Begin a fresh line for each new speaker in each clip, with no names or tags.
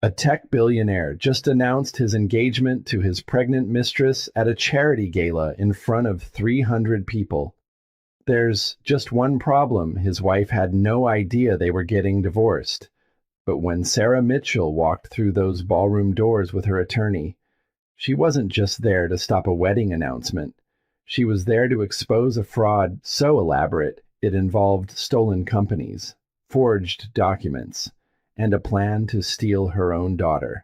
A tech billionaire just announced his engagement to his pregnant mistress at a charity gala in front of 300 people. There's just one problem: his wife had no idea they were getting divorced. But when Sarah Mitchell walked through those ballroom doors with her attorney, she wasn't just there to stop a wedding announcement. She was there to expose a fraud so elaborate it involved stolen companies, forged documents, and a plan to steal her own daughter.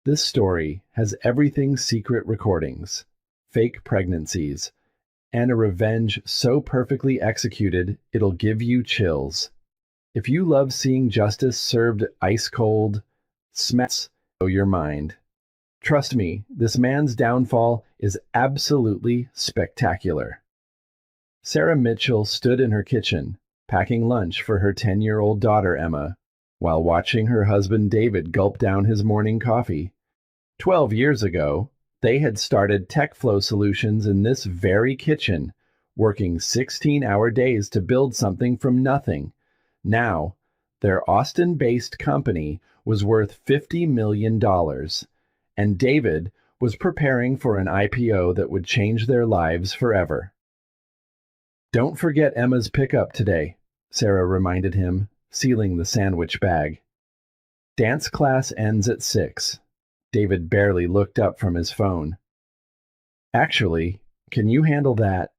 This story has everything: secret recordings, fake pregnancies, and a revenge so perfectly executed it'll give you chills. If you love seeing justice served ice cold, smash your mind. Trust me, this man's downfall is absolutely spectacular. Sarah Mitchell stood in her kitchen, packing lunch for her 10-year-old daughter Emma, while watching her husband David gulp down his morning coffee. 12 years ago, they had started TechFlow Solutions in this very kitchen, working 16-hour days to build something from nothing. Now, their Austin-based company was worth $50 million, and David was preparing for an IPO that would change their lives forever. "Don't forget Emma's pickup today," Sarah reminded him, sealing the sandwich bag. "Dance class ends at 6. David barely looked up from his phone. "Actually, can you handle that?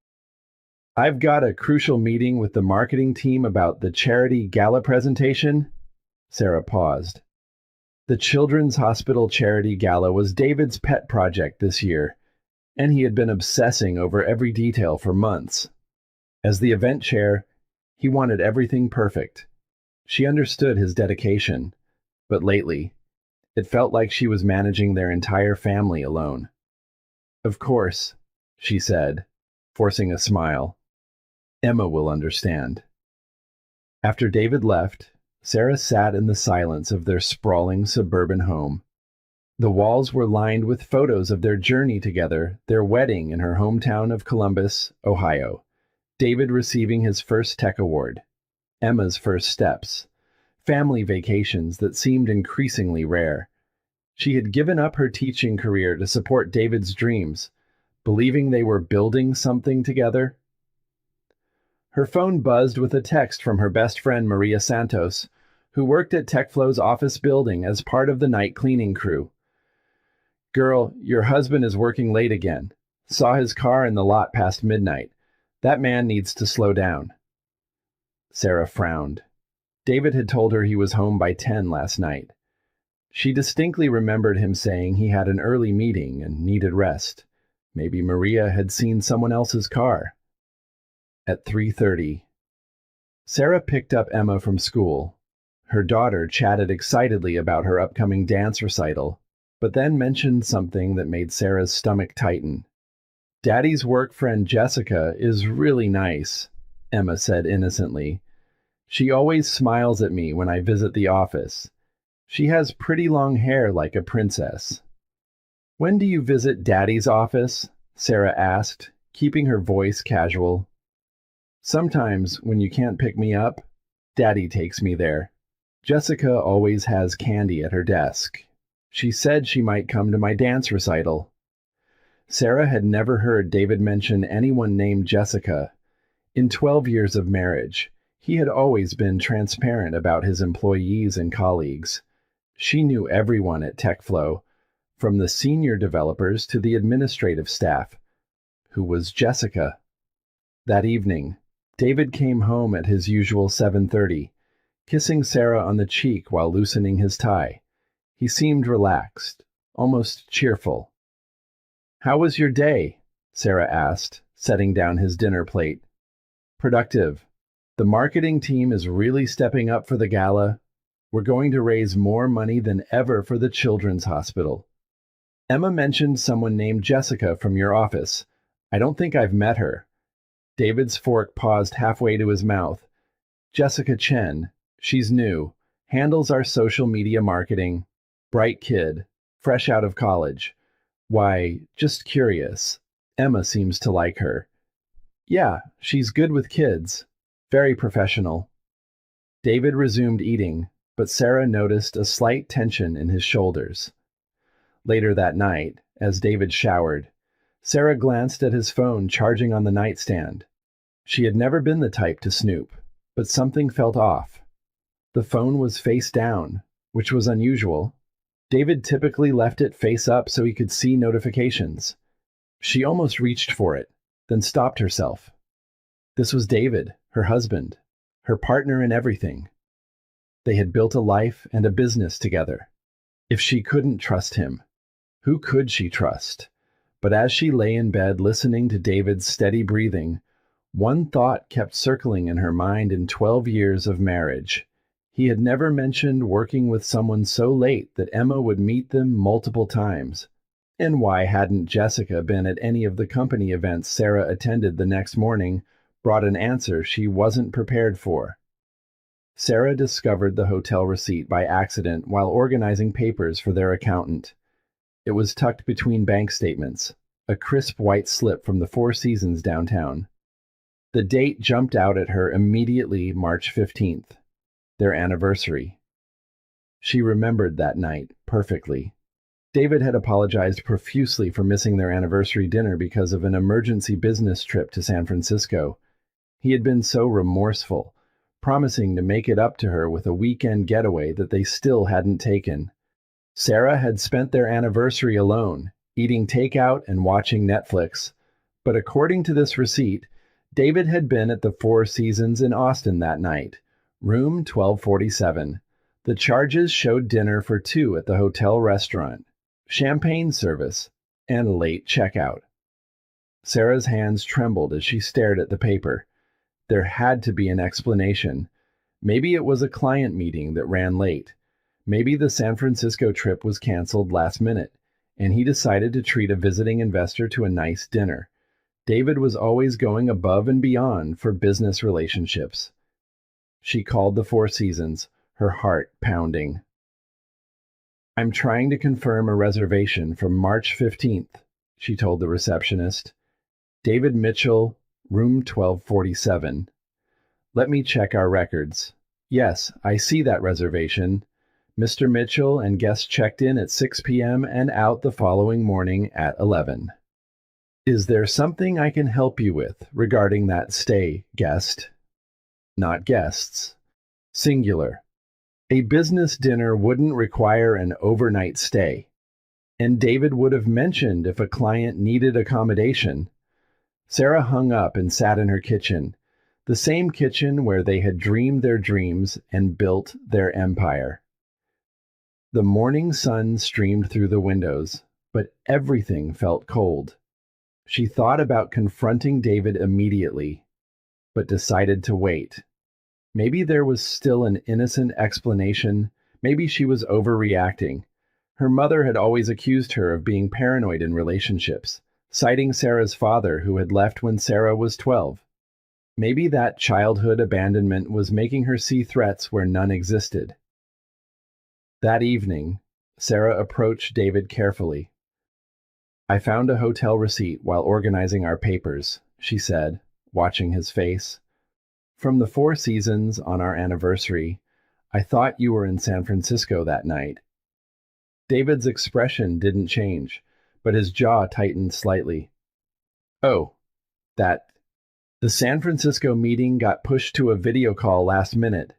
I've got a crucial meeting with the marketing team about the charity gala presentation." Sarah paused. The Children's Hospital Charity Gala was David's pet project this year, and he had been obsessing over every detail for months. As the event chair, he wanted everything perfect. She understood his dedication, but lately, it felt like she was managing their entire family alone. "Of course," she said, forcing a smile. "Emma will understand." After David left, Sarah sat in the silence of their sprawling suburban home. The walls were lined with photos of their journey together, their wedding in her hometown of Columbus, Ohio, David receiving his first tech award, Emma's first steps, family vacations that seemed increasingly rare. She had given up her teaching career to support David's dreams, believing they were building something together. Her phone buzzed with a text from her best friend Maria Santos, who worked at TechFlow's office building as part of the night cleaning crew. "Girl, your husband is working late again. Saw his car in the lot past midnight. That man needs to slow down." Sarah frowned. David had told her he was home by 10 last night. She distinctly remembered him saying he had an early meeting and needed rest. Maybe Maria had seen someone else's car. At 3:30, Sarah picked up Emma from school. Her daughter chatted excitedly about her upcoming dance recital, but then mentioned something that made Sarah's stomach tighten. "Daddy's work friend Jessica is really nice," Emma said innocently. "She always smiles at me when I visit the office. She has pretty long hair like a princess." "When do you visit Daddy's office?" Sarah asked, keeping her voice casual. "Sometimes, when you can't pick me up, Daddy takes me there. Jessica always has candy at her desk. She said she might come to my dance recital." Sarah had never heard David mention anyone named Jessica. In 12 years of marriage, he had always been transparent about his employees and colleagues. She knew everyone at TechFlow, from the senior developers to the administrative staff. Who was Jessica? That evening, David came home at his usual 7:30, kissing Sarah on the cheek while loosening his tie. He seemed relaxed, almost cheerful. "How was your day?" Sarah asked, setting down his dinner plate. "Productive. The marketing team is really stepping up for the gala. We're going to raise more money than ever for the Children's Hospital. Emma mentioned someone named Jessica from your office. I don't think I've met her." David's fork paused halfway to his mouth. "Jessica Chen. She's new. Handles our social media marketing. Bright kid. Fresh out of college. Why, just curious. Emma seems to like her." "Yeah, she's good with kids. Very professional." David resumed eating, but Sarah noticed a slight tension in his shoulders. Later that night, as David showered, Sarah glanced at his phone charging on the nightstand. She had never been the type to snoop, but something felt off. The phone was face down, which was unusual. David typically left it face up so he could see notifications. She almost reached for it, then stopped herself. This was David, her husband, her partner in everything. They had built a life and a business together. If she couldn't trust him, who could she trust? But as she lay in bed listening to David's steady breathing, one thought kept circling in her mind in 12 years of marriage. He had never mentioned working with someone so late that Emma would meet them multiple times. And why hadn't Jessica been at any of the company events Sarah attended the next morning, brought an answer she wasn't prepared for. Sarah discovered the hotel receipt by accident while organizing papers for their accountant. It was tucked between bank statements, a crisp white slip from the Four Seasons downtown. The date jumped out at her immediately, March 15th, their anniversary. She remembered that night perfectly. David had apologized profusely for missing their anniversary dinner because of an emergency business trip to San Francisco. He had been so remorseful, promising to make it up to her with a weekend getaway that they still hadn't taken. Sarah had spent their anniversary alone, eating takeout and watching Netflix. But according to this receipt, David had been at the Four Seasons in Austin that night, room 1247. The charges showed dinner for two at the hotel restaurant, champagne service, and late checkout. Sarah's hands trembled as she stared at the paper. There had to be an explanation. Maybe it was a client meeting that ran late. Maybe the San Francisco trip was canceled last minute, and he decided to treat a visiting investor to a nice dinner. David was always going above and beyond for business relationships. She called the Four Seasons, her heart pounding. "I'm trying to confirm a reservation for March 15th, she told the receptionist. David Mitchell, room 1247. Let me check our records. Yes, I see that reservation. Mr. Mitchell and guest checked in at 6 p.m. and out the following morning at 11. Is there something I can help you with regarding that stay, guest?" Not guests. Singular. A business dinner wouldn't require an overnight stay, and David would have mentioned if a client needed accommodation. Sarah hung up and sat in her kitchen, the same kitchen where they had dreamed their dreams and built their empire. The morning sun streamed through the windows, but everything felt cold. She thought about confronting David immediately, but decided to wait. Maybe there was still an innocent explanation. Maybe she was overreacting. Her mother had always accused her of being paranoid in relationships, citing Sarah's father who had left when Sarah was 12. Maybe that childhood abandonment was making her see threats where none existed. That evening, Sarah approached David carefully. "I found a hotel receipt while organizing our papers," she said, watching his face. "From the Four Seasons on our anniversary. I thought you were in San Francisco that night." David's expression didn't change, but his jaw tightened slightly. "Oh, the San Francisco meeting got pushed to a video call last minute.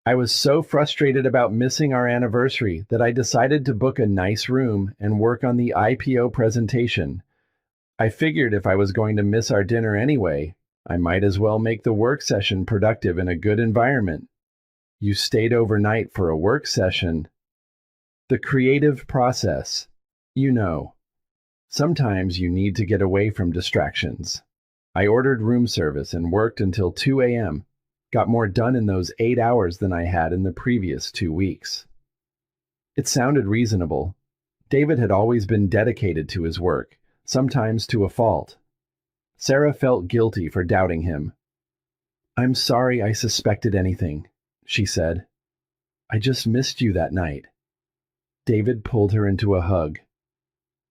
I was so frustrated about missing our anniversary that I decided to book a nice room and work on the IPO presentation. I figured if I was going to miss our dinner anyway, I might as well make the work session productive in a good environment." "You stayed overnight for a work session." "The creative process. You know, sometimes you need to get away from distractions. I ordered room service and worked until 2 a.m., got more done in those 8 hours than I had in the previous 2 weeks. It sounded reasonable. David had always been dedicated to his work, sometimes to a fault. Sarah felt guilty for doubting him. "I'm sorry I suspected anything," she said. "I just missed you that night." David pulled her into a hug.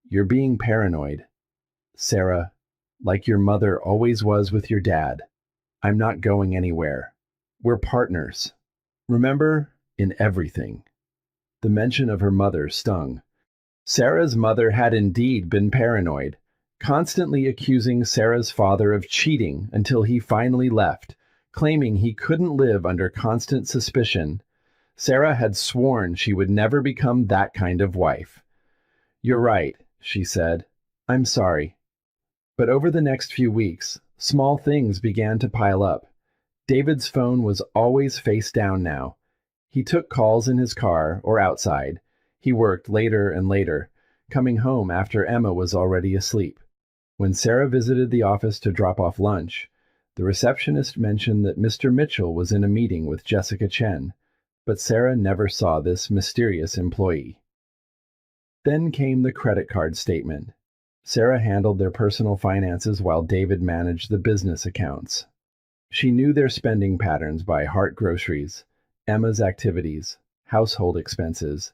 "You're being paranoid, Sarah, like your mother always was with your dad. I'm not going anywhere. We're partners. Remember, in everything. The mention of her mother stung. Sarah's mother had indeed been paranoid, constantly accusing Sarah's father of cheating until he finally left, claiming he couldn't live under constant suspicion. Sarah had sworn she would never become that kind of wife. "You're right," she said. "I'm sorry." But over the next few weeks, small things began to pile up. David's phone was always face down now. He took calls in his car or outside. He worked later and later, coming home after Emma was already asleep. When Sarah visited the office to drop off lunch, the receptionist mentioned that Mr. Mitchell was in a meeting with Jessica Chen, but Sarah never saw this mysterious employee. Then came the credit card statement. Sarah handled their personal finances while David managed the business accounts. She knew their spending patterns by Hart Groceries, Emma's activities, household expenses,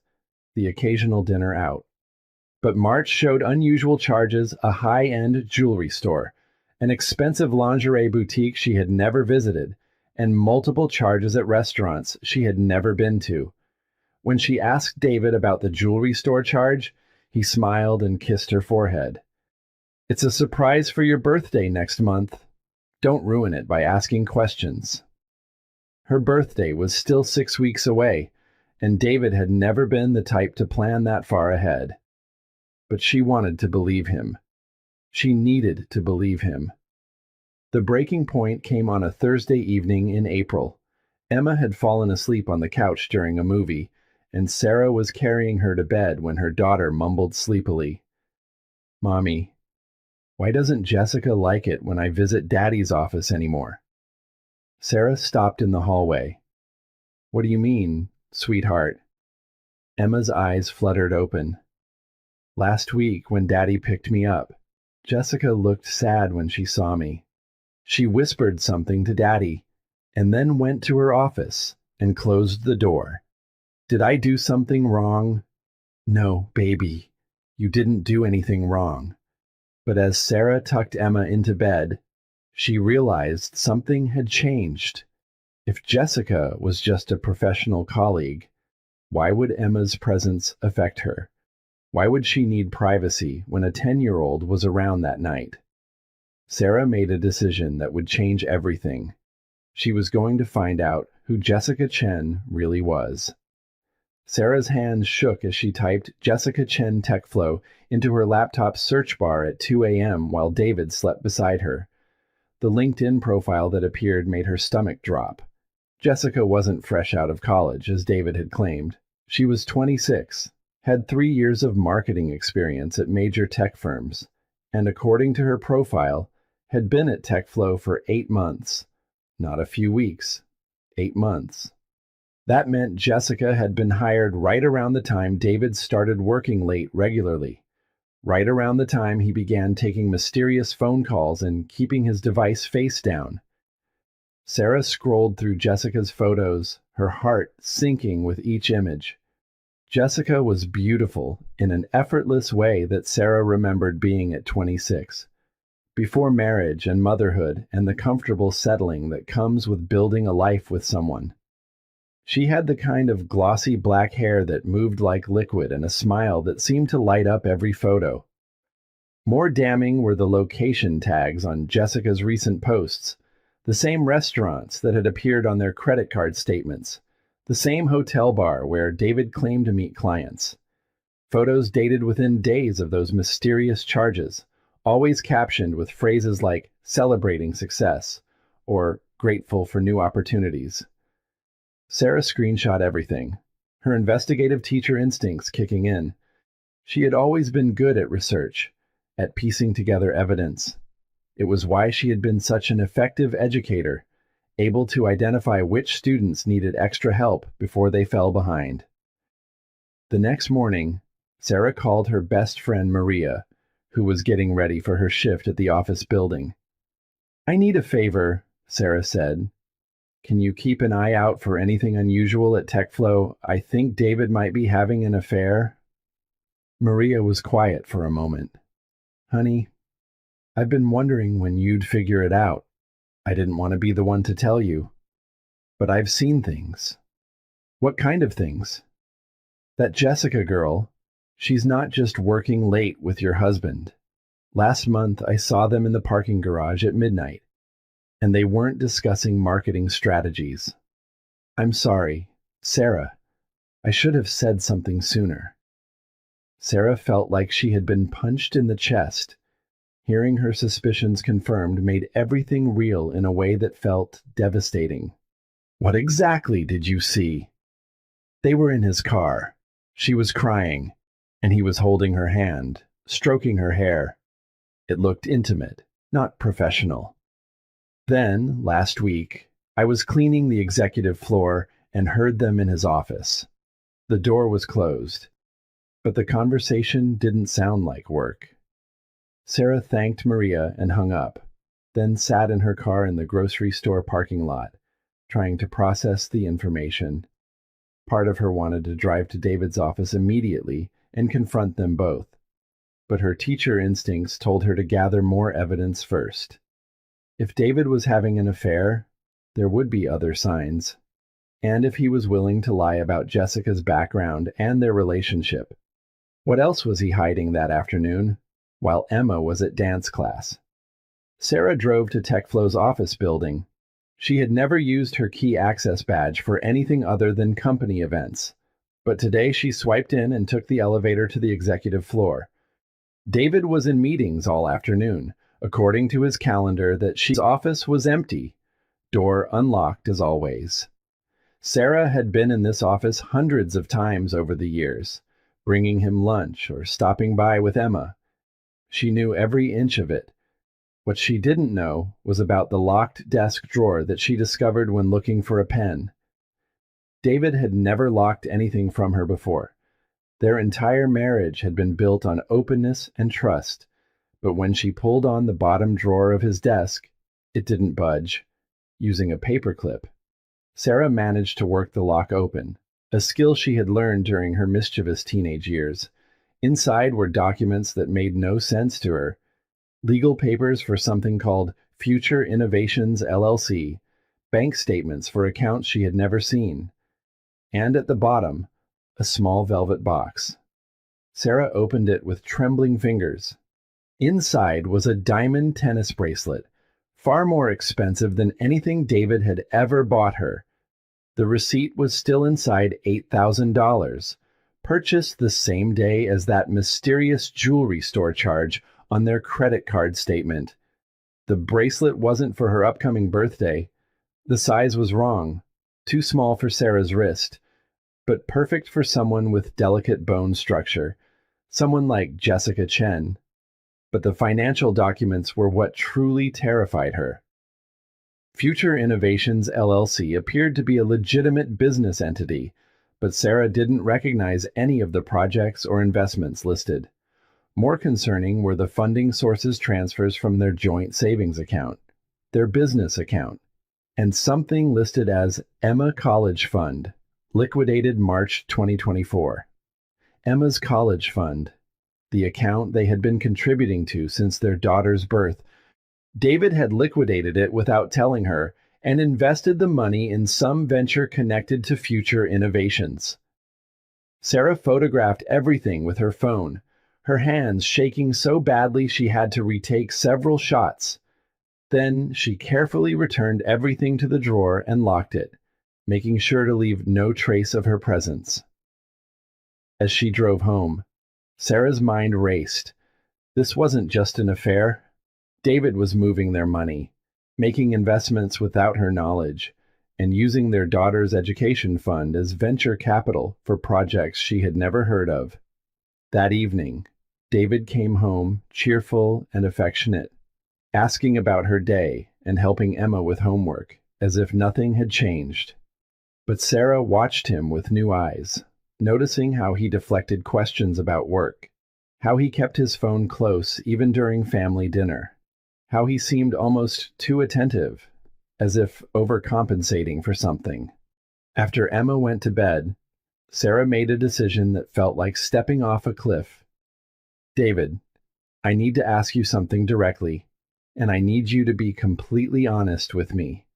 the occasional dinner out. But March showed unusual charges: a high-end jewelry store, an expensive lingerie boutique she had never visited, and multiple charges at restaurants she had never been to. When she asked David about the jewelry store charge, he smiled and kissed her forehead. "It's a surprise for your birthday next month. Don't ruin it by asking questions." Her birthday was still 6 weeks away, and David had never been the type to plan that far ahead. But she wanted to believe him. She needed to believe him. The breaking point came on a Thursday evening in April. Emma had fallen asleep on the couch during a movie, and Sarah was carrying her to bed when her daughter mumbled sleepily, "Mommy, why doesn't Jessica like it when I visit Daddy's office anymore?" Sarah stopped in the hallway. "What do you mean, sweetheart?" Emma's eyes fluttered open. "Last week, when Daddy picked me up, Jessica looked sad when she saw me. She whispered something to Daddy, and then went to her office and closed the door. Did I do something wrong?" "No, baby, you didn't do anything wrong." But as Sarah tucked Emma into bed, she realized something had changed. If Jessica was just a professional colleague, why would Emma's presence affect her? Why would she need privacy when a 10-year-old was around that night? Sarah made a decision that would change everything. She was going to find out who Jessica Chen really was. Sarah's hands shook as she typed Jessica Chen TechFlow into her laptop's search bar at 2 a.m. while David slept beside her. The LinkedIn profile that appeared made her stomach drop. Jessica wasn't fresh out of college, as David had claimed. She was 26, had 3 years of marketing experience at major tech firms, and according to her profile, had been at TechFlow for 8 months. Not a few weeks. 8 months. That meant Jessica had been hired right around the time David started working late regularly, right around the time he began taking mysterious phone calls and keeping his device face down. Sarah scrolled through Jessica's photos, her heart sinking with each image. Jessica was beautiful in an effortless way that Sarah remembered being at 26, before marriage and motherhood and the comfortable settling that comes with building a life with someone. She had the kind of glossy black hair that moved like liquid and a smile that seemed to light up every photo. More damning were the location tags on Jessica's recent posts, the same restaurants that had appeared on their credit card statements, the same hotel bar where David claimed to meet clients. Photos dated within days of those mysterious charges, always captioned with phrases like "celebrating success" or "grateful for new opportunities." Sarah screenshot everything, her investigative teacher instincts kicking in. She had always been good at research, at piecing together evidence. It was why she had been such an effective educator, able to identify which students needed extra help before they fell behind. The next morning, Sarah called her best friend Maria, who was getting ready for her shift at the office building. "I need a favor," Sarah said. "Can you keep an eye out for anything unusual at TechFlow? I think David might be having an affair." Maria was quiet for a moment. "Honey, I've been wondering when you'd figure it out. I didn't want to be the one to tell you. But I've seen things." What kind of things? That Jessica girl, she's not just working late with your husband. Last month I saw them in the parking garage at midnight, and they weren't discussing marketing strategies. I'm sorry, Sarah. I should have said something sooner. Sarah felt like she had been punched in the chest. Hearing her suspicions confirmed made everything real in a way that felt devastating. What exactly did you see? They were in his car. She was crying, and he was holding her hand, stroking her hair. It looked intimate, not professional. Then, last week, I was cleaning the executive floor and heard them in his office. The door was closed, but the conversation didn't sound like work. Sarah thanked Maria and hung up, then sat in her car in the grocery store parking lot, trying to process the information. Part of her wanted to drive to David's office immediately and confront them both, but her teacher instincts told her to gather more evidence first. If David was having an affair, there would be other signs, and if he was willing to lie about Jessica's background and their relationship. What else was he hiding that afternoon, while Emma was at dance class? Sarah drove to TechFlow's office building. She had never used her key access badge for anything other than company events, but today she swiped in and took the elevator to the executive floor. David was in meetings all afternoon. According to his calendar, his office was empty, door unlocked as always. Sarah had been in this office hundreds of times over the years, bringing him lunch or stopping by with Emma. She knew every inch of it. What she didn't know was about the locked desk drawer that she discovered when looking for a pen. David had never locked anything from her before. Their entire marriage had been built on openness and trust, but when she pulled on the bottom drawer of his desk, it didn't budge. Using a paperclip, Sarah managed to work the lock open, a skill she had learned during her mischievous teenage years. Inside were documents that made no sense to her. Legal papers for something called Future Innovations LLC, bank statements for accounts she had never seen, and at the bottom, a small velvet box. Sarah opened it with trembling fingers. Inside was a diamond tennis bracelet, far more expensive than anything David had ever bought her. The receipt was still inside $8,000, purchased the same day as that mysterious jewelry store charge on their credit card statement. The bracelet wasn't for her upcoming birthday. The size was wrong, too small for Sarah's wrist, but perfect for someone with delicate bone structure, someone like Jessica Chen. But the financial documents were what truly terrified her. Future Innovations LLC appeared to be a legitimate business entity, but Sarah didn't recognize any of the projects or investments listed. More concerning were the funding sources transfers from their joint savings account, their business account, and something listed as Emma College Fund, liquidated March 2024. Emma's College Fund, the account they had been contributing to since their daughter's birth. David had liquidated it without telling her and invested the money in some venture connected to Future Innovations. Sarah photographed everything with her phone, her hands shaking so badly she had to retake several shots. Then she carefully returned everything to the drawer and locked it, making sure to leave no trace of her presence. As she drove home, Sarah's mind raced. This wasn't just an affair. David was moving their money, making investments without her knowledge, and using their daughter's education fund as venture capital for projects she had never heard of. That evening, David came home cheerful and affectionate, asking about her day and helping Emma with homework, as if nothing had changed. But Sarah watched him with new eyes, noticing how he deflected questions about work, how he kept his phone close even during family dinner, how he seemed almost too attentive, as if overcompensating for something. After Emma went to bed, Sarah made a decision that felt like stepping off a cliff. David, I need to ask you something directly, and I need you to be completely honest with me.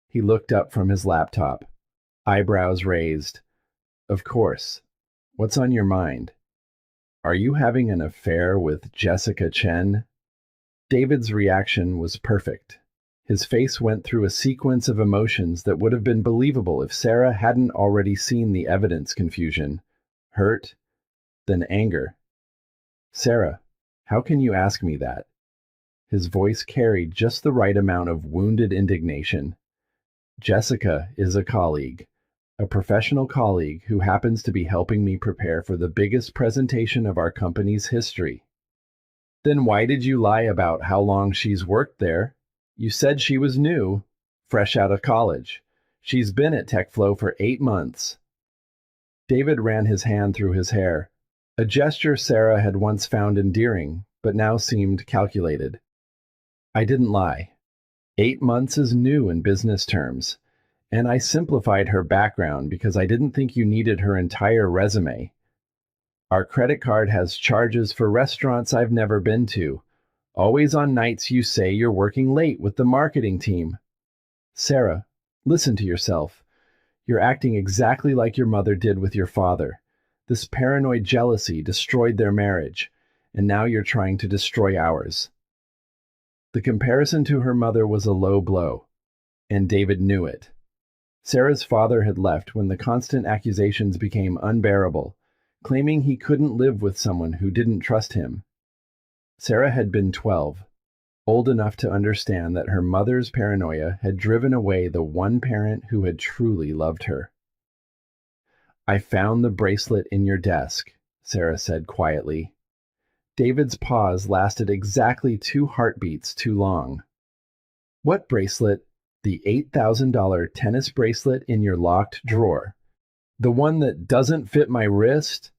He looked up from his laptop. eyebrows raised. Of course. What's on your mind? Are you having an affair with Jessica Chen? David's reaction was perfect. His face went through a sequence of emotions that would have been believable if Sarah hadn't already seen the evidence: confusion, hurt, then anger. Sarah, how can you ask me that? His voice carried just the right amount of wounded indignation. Jessica is a colleague, a professional colleague who happens to be helping me prepare for the biggest presentation of our company's history. Then why did you lie about how long she's worked there? You said she was new, fresh out of college. She's been at TechFlow for 8 months. David ran his hand through his hair, a gesture Sarah had once found endearing, but now seemed calculated. I didn't lie. 8 months is new in business terms, and I simplified her background because I didn't think you needed her entire resume. Our credit card has charges for restaurants I've never been to, always on nights you say you're working late with the marketing team. Sarah, listen to yourself. You're acting exactly like your mother did with your father. This paranoid jealousy destroyed their marriage, and now you're trying to destroy ours. The comparison to her mother was a low blow, and David knew it. Sarah's father had left when the constant accusations became unbearable, claiming he couldn't live with someone who didn't trust him. Sarah had been 12, old enough to understand that her mother's paranoia had driven away the one parent who had truly loved her. I found the bracelet in your desk, Sarah said quietly. David's pause lasted exactly 2 heartbeats too long. What bracelet? The $8,000 tennis bracelet in your locked drawer. The one that doesn't fit my wrist?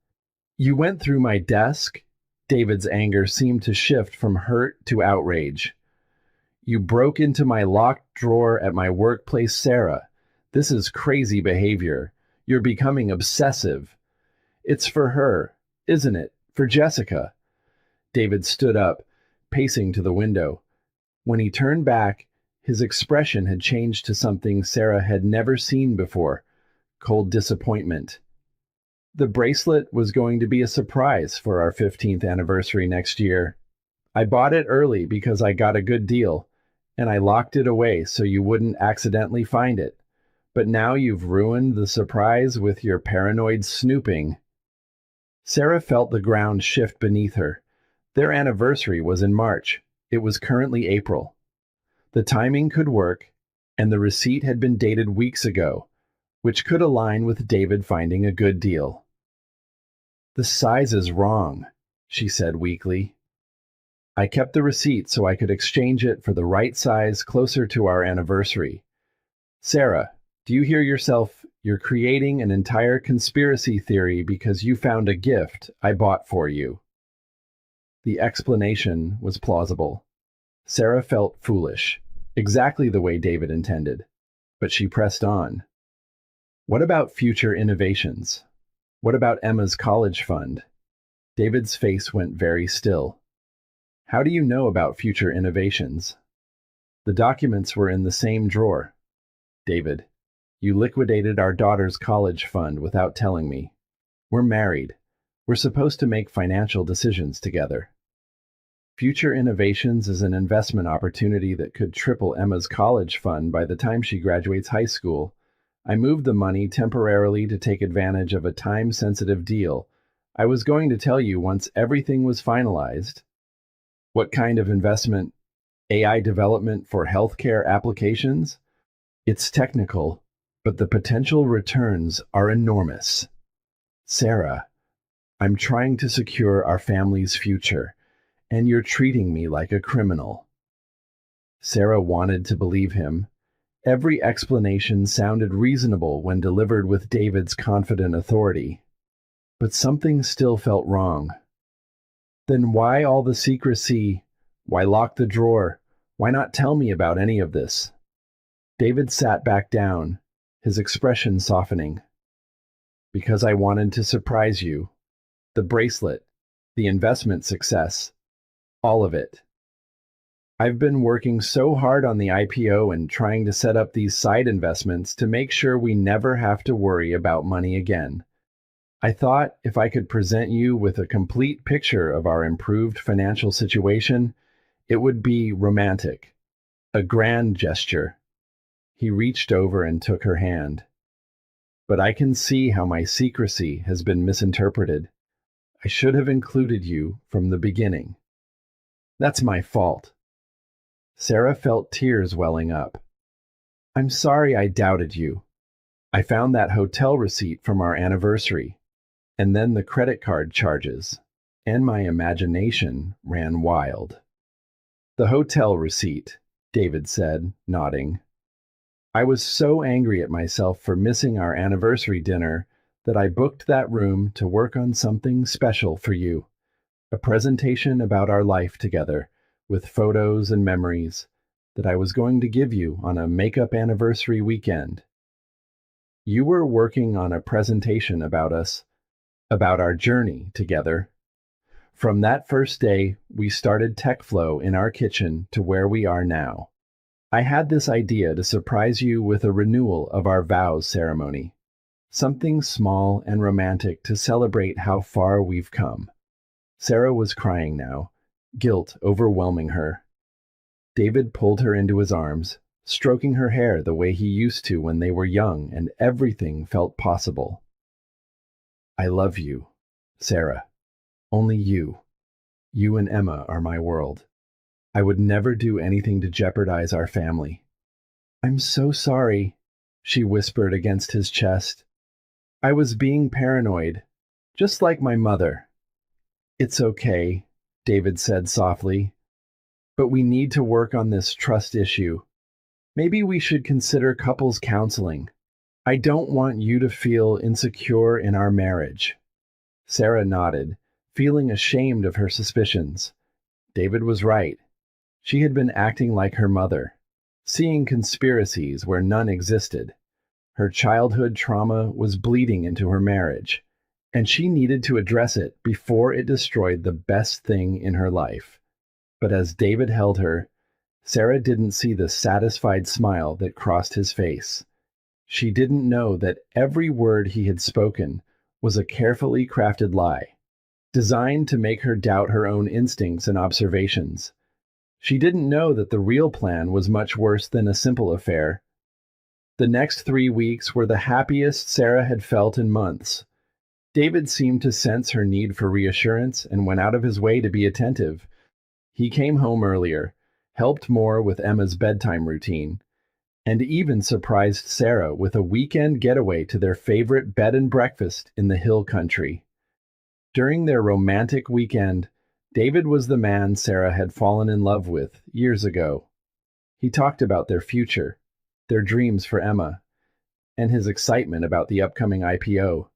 You went through my desk? David's anger seemed to shift from hurt to outrage. You broke into my locked drawer at my workplace, Sarah. This is crazy behavior. You're becoming obsessive. It's for her, isn't it? For Jessica. David stood up, pacing to the window. When he turned back, his expression had changed to something Sarah had never seen before: cold disappointment. The bracelet was going to be a surprise for our 15th anniversary next year. I bought it early because I got a good deal, and I locked it away so you wouldn't accidentally find it. But now you've ruined the surprise with your paranoid snooping. Sarah felt the ground shift beneath her. Their anniversary was in March. It was currently April. The timing could work, and the receipt had been dated weeks ago, which could align with David finding a good deal. The size is wrong, she said weakly. I kept the receipt so I could exchange it for the right size closer to our anniversary. Sarah, do you hear yourself? You're creating an entire conspiracy theory because you found a gift I bought for you. The explanation was plausible. Sarah felt foolish, exactly the way David intended, but she pressed on. What about future innovations? What about Emma's college fund? David's face went very still. How do you know about future innovations? The documents were in the same drawer. David, you liquidated our daughter's college fund without telling me. We're married. We're supposed to make financial decisions together. Future Innovations is an investment opportunity that could triple Emma's college fund by the time she graduates high school. I moved the money temporarily to take advantage of a time-sensitive deal. I was going to tell you once everything was finalized. What kind of investment? AI development for healthcare applications? It's technical, but the potential returns are enormous. Sarah, I'm trying to secure our family's future, and you're treating me like a criminal. Sarah wanted to believe him. Every explanation sounded reasonable when delivered with David's confident authority. But something still felt wrong. Then why all the secrecy? Why lock the drawer? Why not tell me about any of this? David sat back down, his expression softening. Because I wanted to surprise you. The bracelet, the investment success, all of it. I've been working so hard on the IPO and trying to set up these side investments to make sure we never have to worry about money again. I thought if I could present you with a complete picture of our improved financial situation, it would be romantic, a grand gesture. He reached over and took her hand. But I can see how my secrecy has been misinterpreted. I should have included you from the beginning. That's my fault. Sarah felt tears welling up. I'm sorry I doubted you. I found that hotel receipt from our anniversary, and then the credit card charges, and my imagination ran wild. The hotel receipt, David said, nodding. I was so angry at myself for missing our anniversary dinner that I booked that room to work on something special for you, a presentation about our life together, with photos and memories that I was going to give you on a makeup anniversary weekend. You were working on a presentation about us, about our journey together. From that first day, we started TechFlow in our kitchen to where we are now. I had this idea to surprise you with a renewal of our vows ceremony, something small and romantic to celebrate how far we've come. Sarah was crying now, guilt overwhelming her. David pulled her into his arms, stroking her hair the way he used to when they were young and everything felt possible. I love you, Sarah. Only you. You and Emma are my world. I would never do anything to jeopardize our family. I'm so sorry, she whispered against his chest. I was being paranoid, just like my mother. It's okay, David said softly, but we need to work on this trust issue. Maybe we should consider couples counseling. I don't want you to feel insecure in our marriage. Sarah nodded, feeling ashamed of her suspicions. David was right. She had been acting like her mother, seeing conspiracies where none existed. Her childhood trauma was bleeding into her marriage, and she needed to address it before it destroyed the best thing in her life. But as David held her, Sarah didn't see the satisfied smile that crossed his face. She didn't know that every word he had spoken was a carefully crafted lie, designed to make her doubt her own instincts and observations. She didn't know that the real plan was much worse than a simple affair. The next 3 weeks were the happiest Sarah had felt in months. David seemed to sense her need for reassurance and went out of his way to be attentive. He came home earlier, helped more with Emma's bedtime routine, and even surprised Sarah with a weekend getaway to their favorite bed and breakfast in the hill country. During their romantic weekend, David was the man Sarah had fallen in love with years ago. He talked about their future, their dreams for Emma, and his excitement about the upcoming IPO.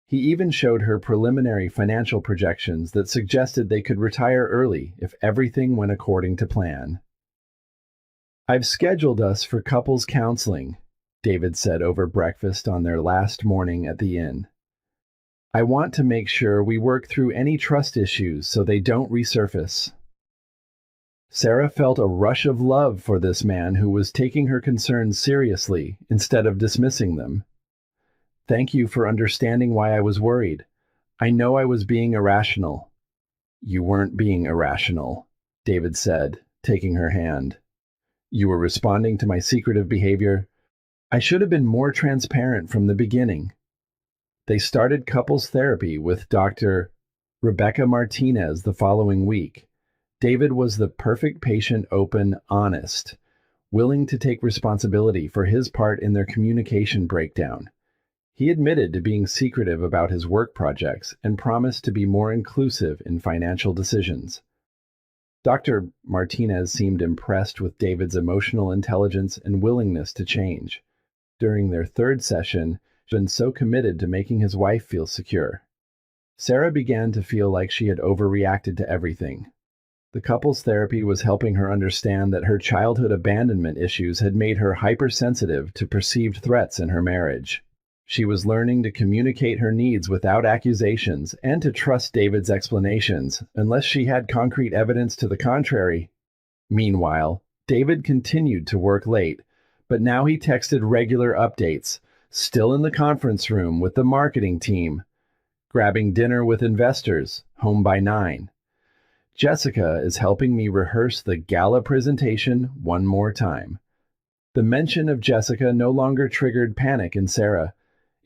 He even showed her preliminary financial projections that suggested they could retire early if everything went according to plan. I've scheduled us for couples counseling, David said over breakfast on their last morning at the inn. I want to make sure we work through any trust issues so they don't resurface. Sarah felt a rush of love for this man who was taking her concerns seriously instead of dismissing them. Thank you for understanding why I was worried. I know I was being irrational. You weren't being irrational, David said, taking her hand. You were responding to my secretive behavior. I should have been more transparent from the beginning. They started couples therapy with Dr. Rebecca Martinez the following week. David was the perfect patient, open, honest, willing to take responsibility for his part in their communication breakdown. He admitted to being secretive about his work projects and promised to be more inclusive in financial decisions. Dr. Martinez seemed impressed with David's emotional intelligence and willingness to change. During their third session, he had been so committed to making his wife feel secure. Sarah began to feel like she had overreacted to everything. The couples therapy was helping her understand that her childhood abandonment issues had made her hypersensitive to perceived threats in her marriage. She was learning to communicate her needs without accusations and to trust David's explanations, unless she had concrete evidence to the contrary. Meanwhile, David continued to work late, but now he texted regular updates, still in the conference room with the marketing team, grabbing dinner with investors, home by 9. Jessica is helping me rehearse the gala presentation one more time. The mention of Jessica no longer triggered panic in Sarah.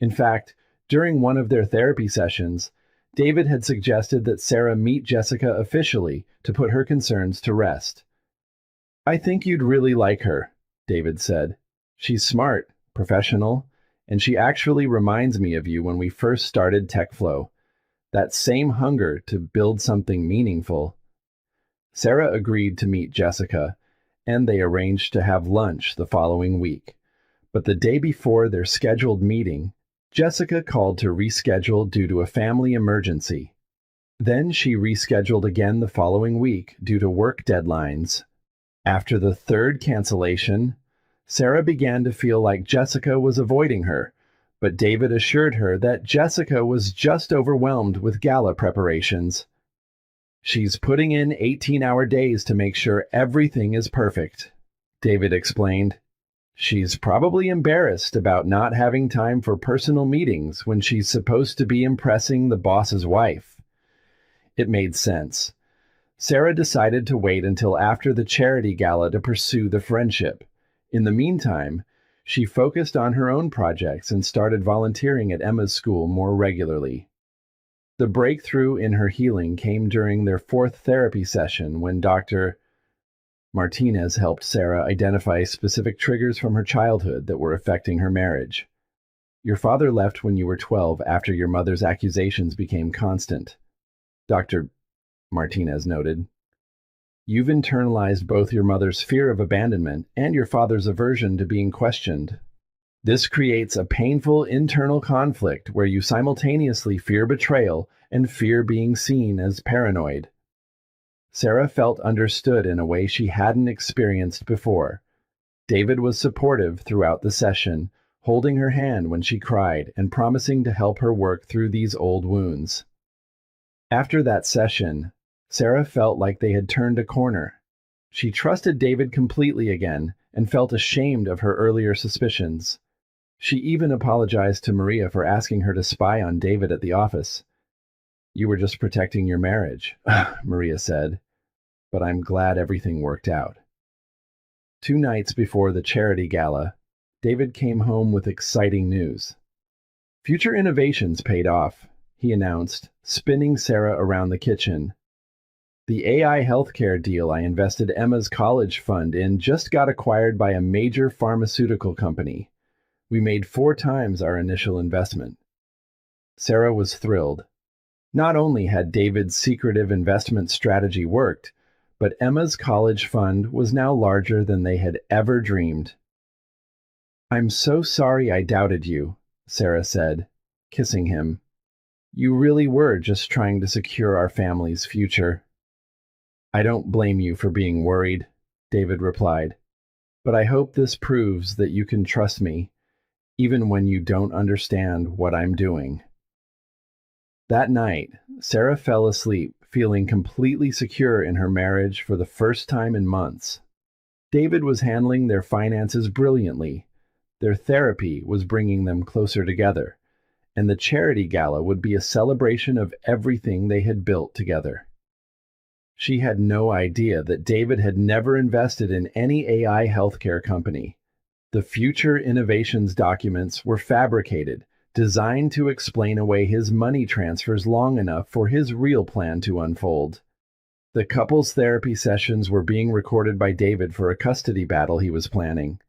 In fact, during one of their therapy sessions, David had suggested that Sarah meet Jessica officially to put her concerns to rest. "I think you'd really like her," David said. "She's smart, professional, and she actually reminds me of you when we first started TechFlow. That same hunger to build something meaningful." Sarah agreed to meet Jessica, and they arranged to have lunch the following week. But the day before their scheduled meeting, Jessica called to reschedule due to a family emergency. Then she rescheduled again the following week due to work deadlines. After the third cancellation, Sarah began to feel like Jessica was avoiding her, but David assured her that Jessica was just overwhelmed with gala preparations. "She's putting in 18-hour days to make sure everything is perfect," David explained. "She's probably embarrassed about not having time for personal meetings when she's supposed to be impressing the boss's wife." It made sense. Sarah decided to wait until after the charity gala to pursue the friendship. In the meantime, she focused on her own projects and started volunteering at Emma's school more regularly. The breakthrough in her healing came during their fourth therapy session when Dr. Martinez helped Sarah identify specific triggers from her childhood that were affecting her marriage. "Your father left when you were 12 after your mother's accusations became constant," Dr. Martinez noted. "You've internalized both your mother's fear of abandonment and your father's aversion to being questioned. This creates a painful internal conflict where you simultaneously fear betrayal and fear being seen as paranoid." Sarah felt understood in a way she hadn't experienced before. David was supportive throughout the session, holding her hand when she cried and promising to help her work through these old wounds. After that session, Sarah felt like they had turned a corner. She trusted David completely again and felt ashamed of her earlier suspicions. She even apologized to Maria for asking her to spy on David at the office. "You were just protecting your marriage," Maria said, "but I'm glad everything worked out." 2 nights before the charity gala, David came home with exciting news. Future innovations paid off, he announced, spinning Sarah around the kitchen. "The AI healthcare deal I invested Emma's college fund in just got acquired by a major pharmaceutical company. We made 4 times our initial investment." Sarah was thrilled. Not only had David's secretive investment strategy worked, but Emma's college fund was now larger than they had ever dreamed. "I'm so sorry I doubted you," Sarah said, kissing him. "You really were just trying to secure our family's future." "I don't blame you for being worried," David replied, "but I hope this proves that you can trust me, even when you don't understand what I'm doing." That night, Sarah fell asleep, feeling completely secure in her marriage for the first time in months. David was handling their finances brilliantly. Their therapy was bringing them closer together, and the charity gala would be a celebration of everything they had built together. She had no idea that David had never invested in any AI healthcare company. The Future Innovations documents were fabricated, designed to explain away his money transfers long enough for his real plan to unfold. The couple's therapy sessions were being recorded by David for a custody battle he was planning.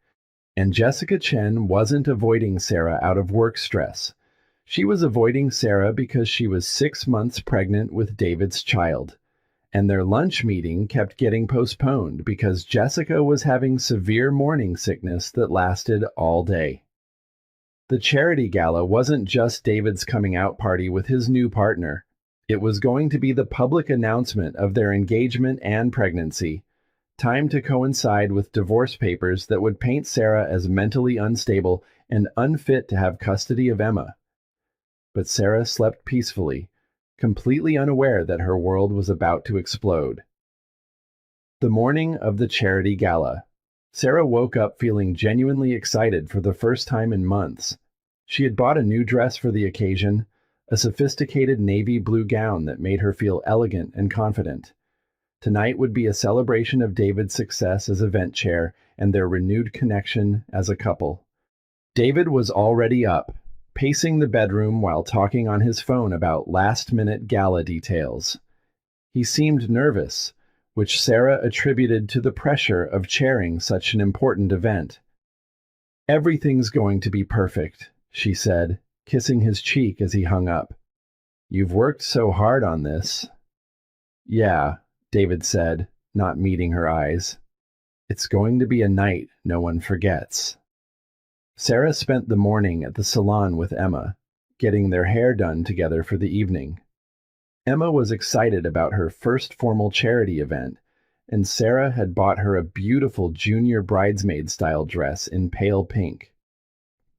And Jessica Chen wasn't avoiding Sarah out of work stress. She was avoiding Sarah because she was 6 months pregnant with David's child. And their lunch meeting kept getting postponed because Jessica was having severe morning sickness that lasted all day. The charity gala wasn't just David's coming out party with his new partner. It was going to be the public announcement of their engagement and pregnancy, timed to coincide with divorce papers that would paint Sarah as mentally unstable and unfit to have custody of Emma. But Sarah slept peacefully, completely unaware that her world was about to explode. The morning of the charity gala. Sarah woke up feeling genuinely excited for the first time in months. She had bought a new dress for the occasion, a sophisticated navy blue gown that made her feel elegant and confident. Tonight would be a celebration of David's success as event chair and their renewed connection as a couple. David was already up, pacing the bedroom while talking on his phone about last-minute gala details. He seemed nervous, which Sarah attributed to the pressure of chairing such an important event. "Everything's going to be perfect," she said, kissing his cheek as he hung up. "You've worked so hard on this." "Yeah," David said, not meeting her eyes. "It's going to be a night no one forgets." Sarah spent the morning at the salon with Emma, getting their hair done together for the evening. Emma was excited about her first formal charity event, and Sarah had bought her a beautiful junior bridesmaid-style dress in pale pink.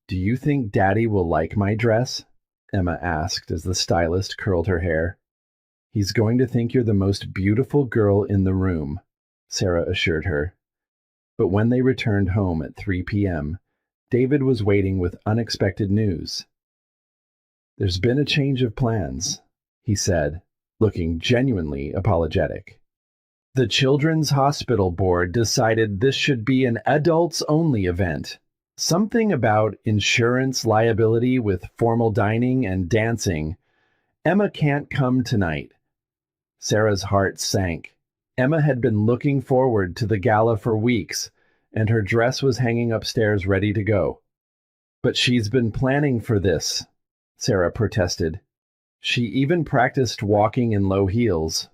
"Do you think Daddy will like my dress?" Emma asked as the stylist curled her hair. "He's going to think you're the most beautiful girl in the room," Sarah assured her. But when they returned home at 3 p.m., David was waiting with unexpected news. "There's been a change of plans," he said, looking genuinely apologetic. "The Children's Hospital Board decided this should be an adults-only event. Something about insurance liability with formal dining and dancing. Emma can't come tonight." Sarah's heart sank. Emma had been looking forward to the gala for weeks, and her dress was hanging upstairs ready to go. "But she's been planning for this," Sarah protested. "She even practiced walking in low heels."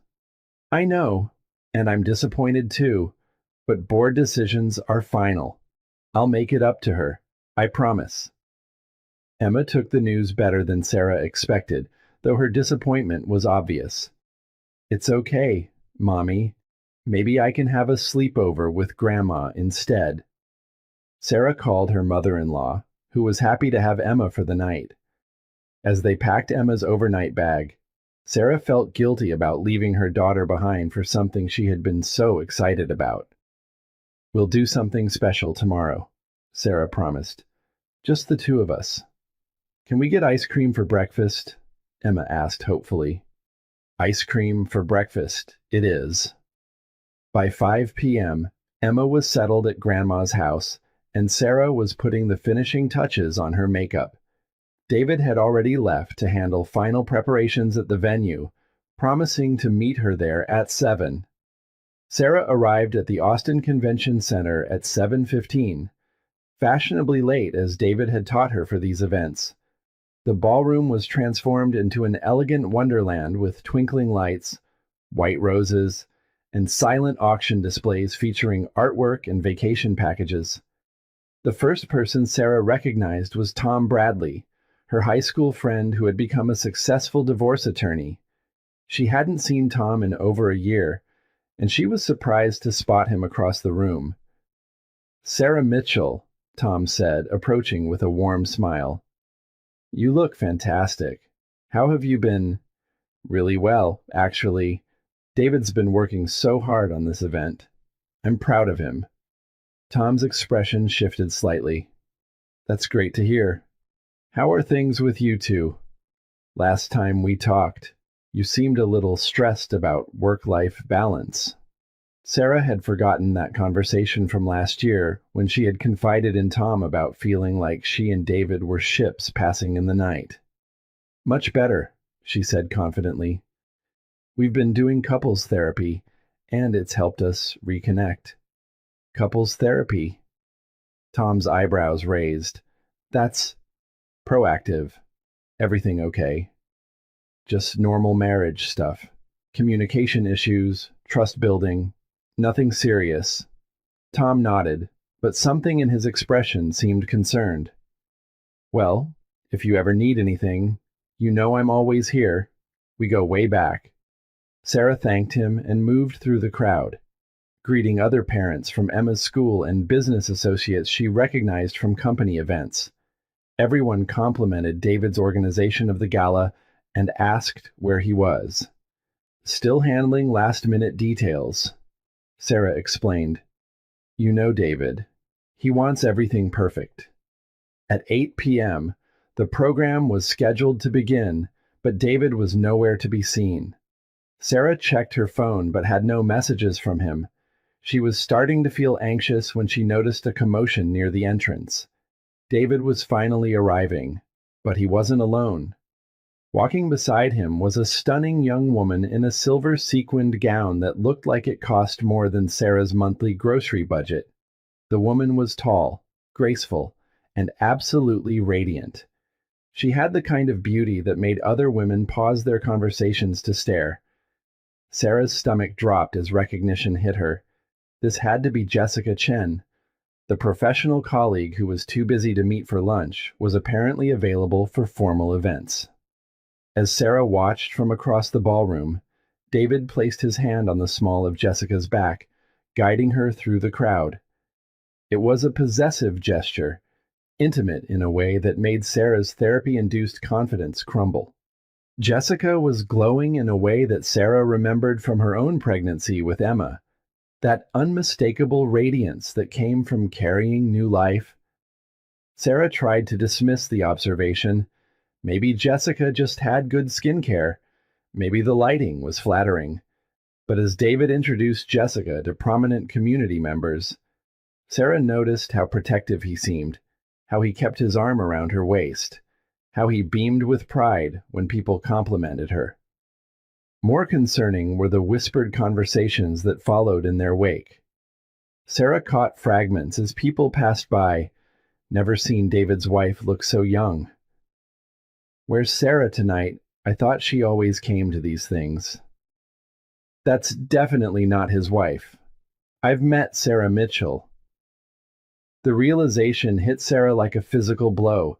"I know, and I'm disappointed too, but board decisions are final. I'll make it up to her, I promise." Emma took the news better than Sarah expected, though her disappointment was obvious. "It's okay, Mommy. Maybe I can have a sleepover with Grandma instead." Sarah called her mother-in-law, who was happy to have Emma for the night. As they packed Emma's overnight bag, Sarah felt guilty about leaving her daughter behind for something she had been so excited about. "We'll do something special tomorrow," Sarah promised. "Just the two of us." "Can we get ice cream for breakfast?" Emma asked hopefully. "Ice cream for breakfast, it is." By 5 p.m., Emma was settled at Grandma's house, and Sarah was putting the finishing touches on her makeup. David had already left to handle final preparations at the venue, promising to meet her there at 7. Sarah arrived at the Austin Convention Center at 7:15, fashionably late as David had taught her for these events. The ballroom was transformed into an elegant wonderland with twinkling lights, white roses, and silent auction displays featuring artwork and vacation packages. The first person Sarah recognized was Tom Bradley, her high school friend who had become a successful divorce attorney. She hadn't seen Tom in over a year, and she was surprised to spot him across the room. "Sarah Mitchell," Tom said, approaching with a warm smile. "You look fantastic. How have you been?" "Really well, actually. David's been working so hard on this event. I'm proud of him." Tom's expression shifted slightly. "That's great to hear. How are things with you two? Last time we talked, you seemed a little stressed about work-life balance." Sarah had forgotten that conversation from last year when she had confided in Tom about feeling like she and David were ships passing in the night. "Much better," she said confidently. "We've been doing couples therapy, and it's helped us reconnect." "Couples therapy?" Tom's eyebrows raised. "That's proactive. Everything okay?" "Just normal marriage stuff. Communication issues, trust building. Nothing serious." Tom nodded, but something in his expression seemed concerned. "Well, if you ever need anything, you know I'm always here. We go way back." Sarah thanked him and moved through the crowd, greeting other parents from Emma's school and business associates she recognized from company events. Everyone complimented David's organization of the gala and asked where he was. "Still handling last-minute details." Sarah explained. You know David. He wants everything perfect. At 8 p.m., the program was scheduled to begin, but David was nowhere to be seen. Sarah checked her phone but had no messages from him. She was starting to feel anxious when she noticed a commotion near the entrance. David was finally arriving, but he wasn't alone. Walking beside him was a stunning young woman in a silver sequined gown that looked like it cost more than Sarah's monthly grocery budget. The woman was tall, graceful, and absolutely radiant. She had the kind of beauty that made other women pause their conversations to stare. Sarah's stomach dropped as recognition hit her. This had to be Jessica Chen. The professional colleague who was too busy to meet for lunch was apparently available for formal events. As Sarah watched from across the ballroom, David placed his hand on the small of Jessica's back, guiding her through the crowd. It was a possessive gesture, intimate in a way that made Sarah's therapy-induced confidence crumble. Jessica was glowing in a way that Sarah remembered from her own pregnancy with Emma, that unmistakable radiance that came from carrying new life. Sarah tried to dismiss the observation. Maybe Jessica just had good skincare. Maybe the lighting was flattering. But as David introduced Jessica to prominent community members, Sarah noticed how protective he seemed, how he kept his arm around her waist, how he beamed with pride when people complimented her. More concerning were the whispered conversations that followed in their wake. Sarah caught fragments as people passed by. Never seen David's wife look so young. Where's Sarah tonight? I thought she always came to these things. That's definitely not his wife. I've met Sarah Mitchell. The realization hit Sarah like a physical blow.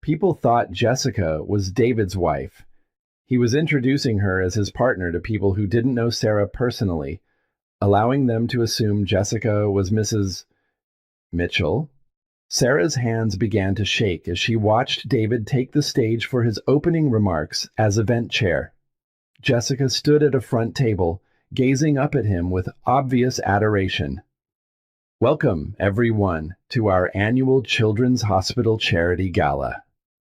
People thought Jessica was David's wife. He was introducing her as his partner to people who didn't know Sarah personally, allowing them to assume Jessica was Mrs. Mitchell. Sarah's hands began to shake as she watched David take the stage for his opening remarks as event chair. Jessica stood at a front table, gazing up at him with obvious adoration. Welcome, everyone, to our annual Children's Hospital Charity Gala,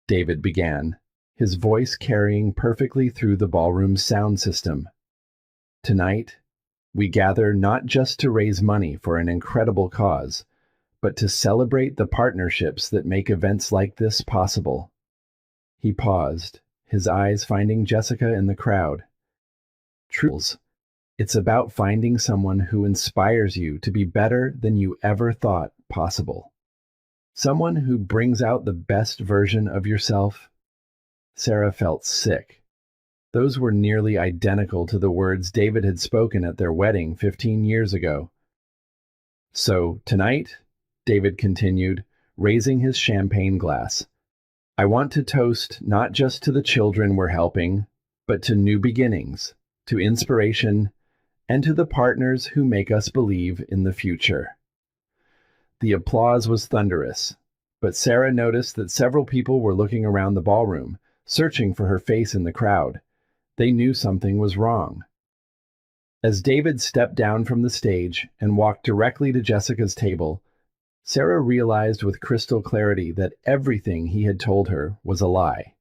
David began, his voice carrying perfectly through the ballroom's sound system. Tonight, we gather not just to raise money for an incredible cause, but to celebrate the partnerships that make events like this possible. He paused, his eyes finding Jessica in the crowd. Truls. It's about finding someone who inspires you to be better than you ever thought possible. Someone who brings out the best version of yourself. Sarah felt sick. Those were nearly identical to the words David had spoken at their wedding 15 years ago. So, tonight, David continued, raising his champagne glass, I want to toast not just to the children we're helping, but to new beginnings, to inspiration, and to the partners who make us believe in the future. The applause was thunderous, but Sarah noticed that several people were looking around the ballroom, searching for her face in the crowd. They knew something was wrong. As David stepped down from the stage and walked directly to Jessica's table, Sarah realized with crystal clarity that everything he had told her was a lie.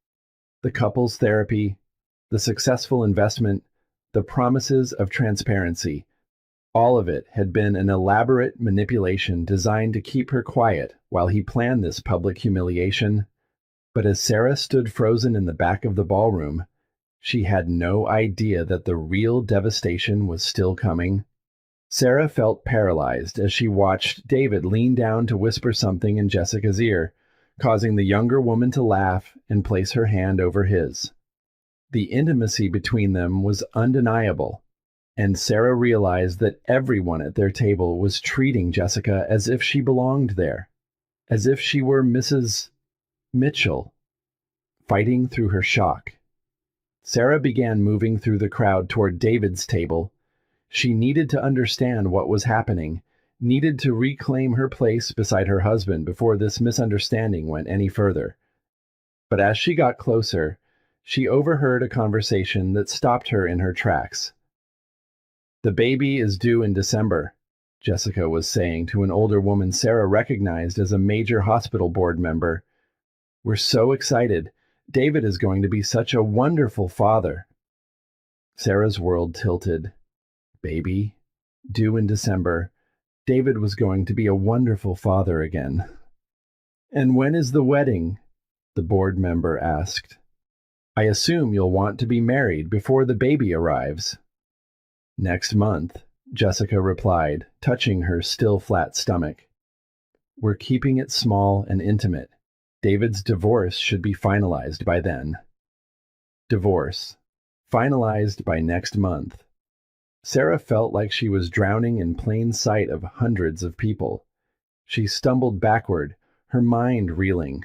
The couple's therapy, the successful investment, the promises of transparency, all of it had been an elaborate manipulation designed to keep her quiet while he planned this public humiliation. But as Sarah stood frozen in the back of the ballroom, she had no idea that the real devastation was still coming. Sarah felt paralyzed as she watched David lean down to whisper something in Jessica's ear, causing the younger woman to laugh and place her hand over his. The intimacy between them was undeniable, and Sarah realized that everyone at their table was treating Jessica as if she belonged there, as if she were Mrs. Mitchell. Fighting through her shock, Sarah began moving through the crowd toward David's table. She needed to understand what was happening, needed to reclaim her place beside her husband before this misunderstanding went any further. But as she got closer, she overheard a conversation that stopped her in her tracks. The baby is due in December, Jessica was saying to an older woman Sarah recognized as a major hospital board member. We're so excited. David is going to be such a wonderful father. Sarah's world tilted. Baby, due in December. David was going to be a wonderful father again. And when is the wedding? The board member asked. I assume you'll want to be married before the baby arrives. Next month, Jessica replied, touching her still flat stomach. We're keeping it small and intimate. David's divorce should be finalized by then. Divorce. Finalized by next month. Sarah felt like she was drowning in plain sight of hundreds of people. She stumbled backward, her mind reeling.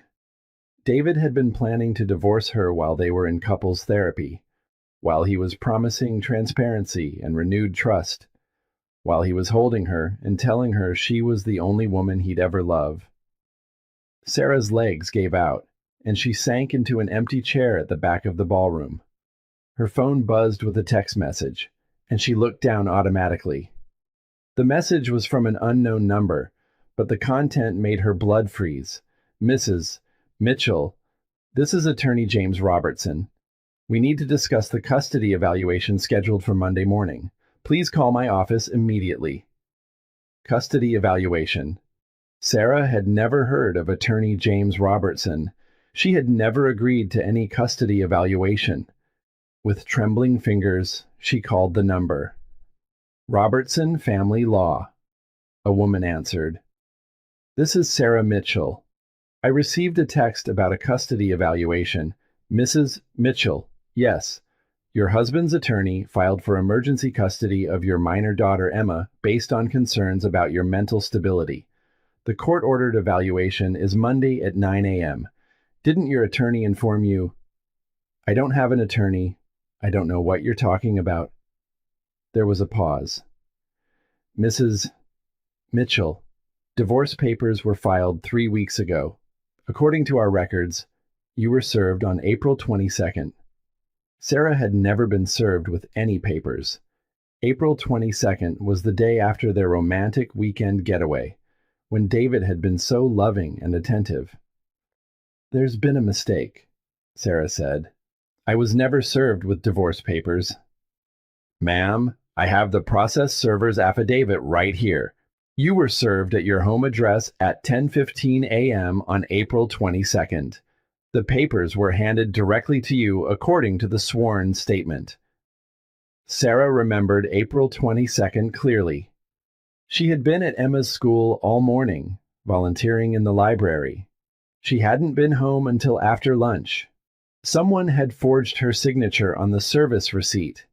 David had been planning to divorce her while they were in couples therapy, while he was promising transparency and renewed trust, while he was holding her and telling her she was the only woman he'd ever love. Sarah's legs gave out, and she sank into an empty chair at the back of the ballroom. Her phone buzzed with a text message, and she looked down automatically. The message was from an unknown number, but the content made her blood freeze. Mrs. Mitchell, this is Attorney James Robertson. We need to discuss the custody evaluation scheduled for Monday morning. Please call my office immediately. Custody evaluation. Sarah had never heard of Attorney James Robertson. She had never agreed to any custody evaluation. With trembling fingers, she called the number. Robertson Family Law. A woman answered. This is Sarah Mitchell. I received a text about a custody evaluation. Mrs. Mitchell, yes. Your husband's attorney filed for emergency custody of your minor daughter Emma based on concerns about your mental stability. The court-ordered evaluation is Monday at 9 a.m. Didn't your attorney inform you? I don't have an attorney. I don't know what you're talking about. There was a pause. Mrs. Mitchell, divorce papers were filed 3 weeks ago. According to our records, you were served on April 22nd. Sarah had never been served with any papers. April 22nd was the day after their romantic weekend getaway, when David had been so loving and attentive. There's been a mistake, Sarah said. I was never served with divorce papers. Ma'am, I have the process server's affidavit right here. You were served at your home address at 10:15 a.m. on April 22nd. The papers were handed directly to you according to the sworn statement. Sarah remembered April 22nd clearly. She had been at Emma's school all morning, volunteering in the library. She hadn't been home until after lunch. Someone had forged her signature on the service receipt.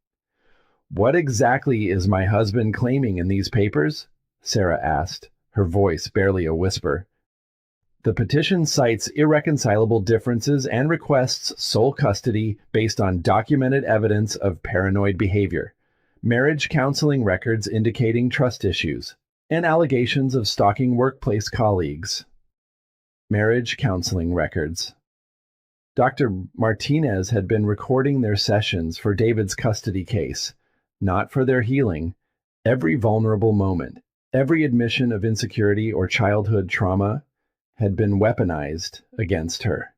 What exactly is my husband claiming in these papers? Sarah asked, her voice barely a whisper. The petition cites irreconcilable differences and requests sole custody based on documented evidence of paranoid behavior, marriage counseling records indicating trust issues, and allegations of stalking workplace colleagues. Marriage counseling records. Dr. Martinez had been recording their sessions for David's custody case, not for their healing. Every vulnerable moment, every admission of insecurity or childhood trauma had been weaponized against her.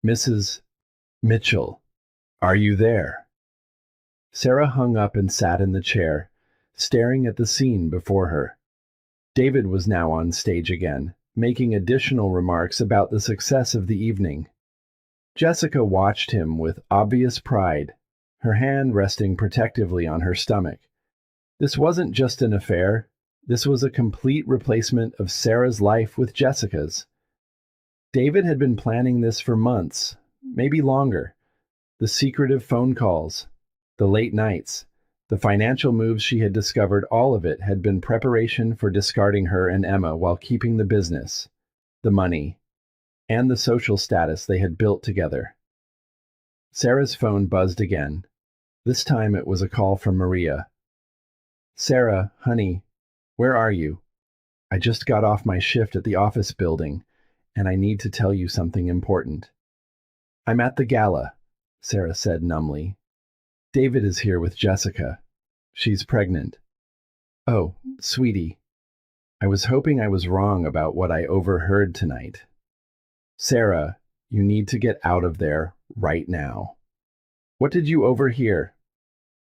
Mrs. Mitchell, are you there? Sarah hung up and sat in the chair, staring at the scene before her. David was now on stage again, making additional remarks about the success of the evening. Jessica watched him with obvious pride, her hand resting protectively on her stomach. This wasn't just an affair. This was a complete replacement of Sarah's life with Jessica's. David had been planning this for months, maybe longer. The secretive phone calls, the late nights, the financial moves she had discovered, all of it had been preparation for discarding her and Emma while keeping the business, the money, and the social status they had built together. Sarah's phone buzzed again. This time it was a call from Maria. Sarah, honey, where are you? I just got off my shift at the office building, and I need to tell you something important. I'm at the Gala, Sarah said numbly. David is here with Jessica. She's pregnant. Oh, sweetie, I was hoping I was wrong about what I overheard tonight. Sarah, you need to get out of there right now. What did you overhear?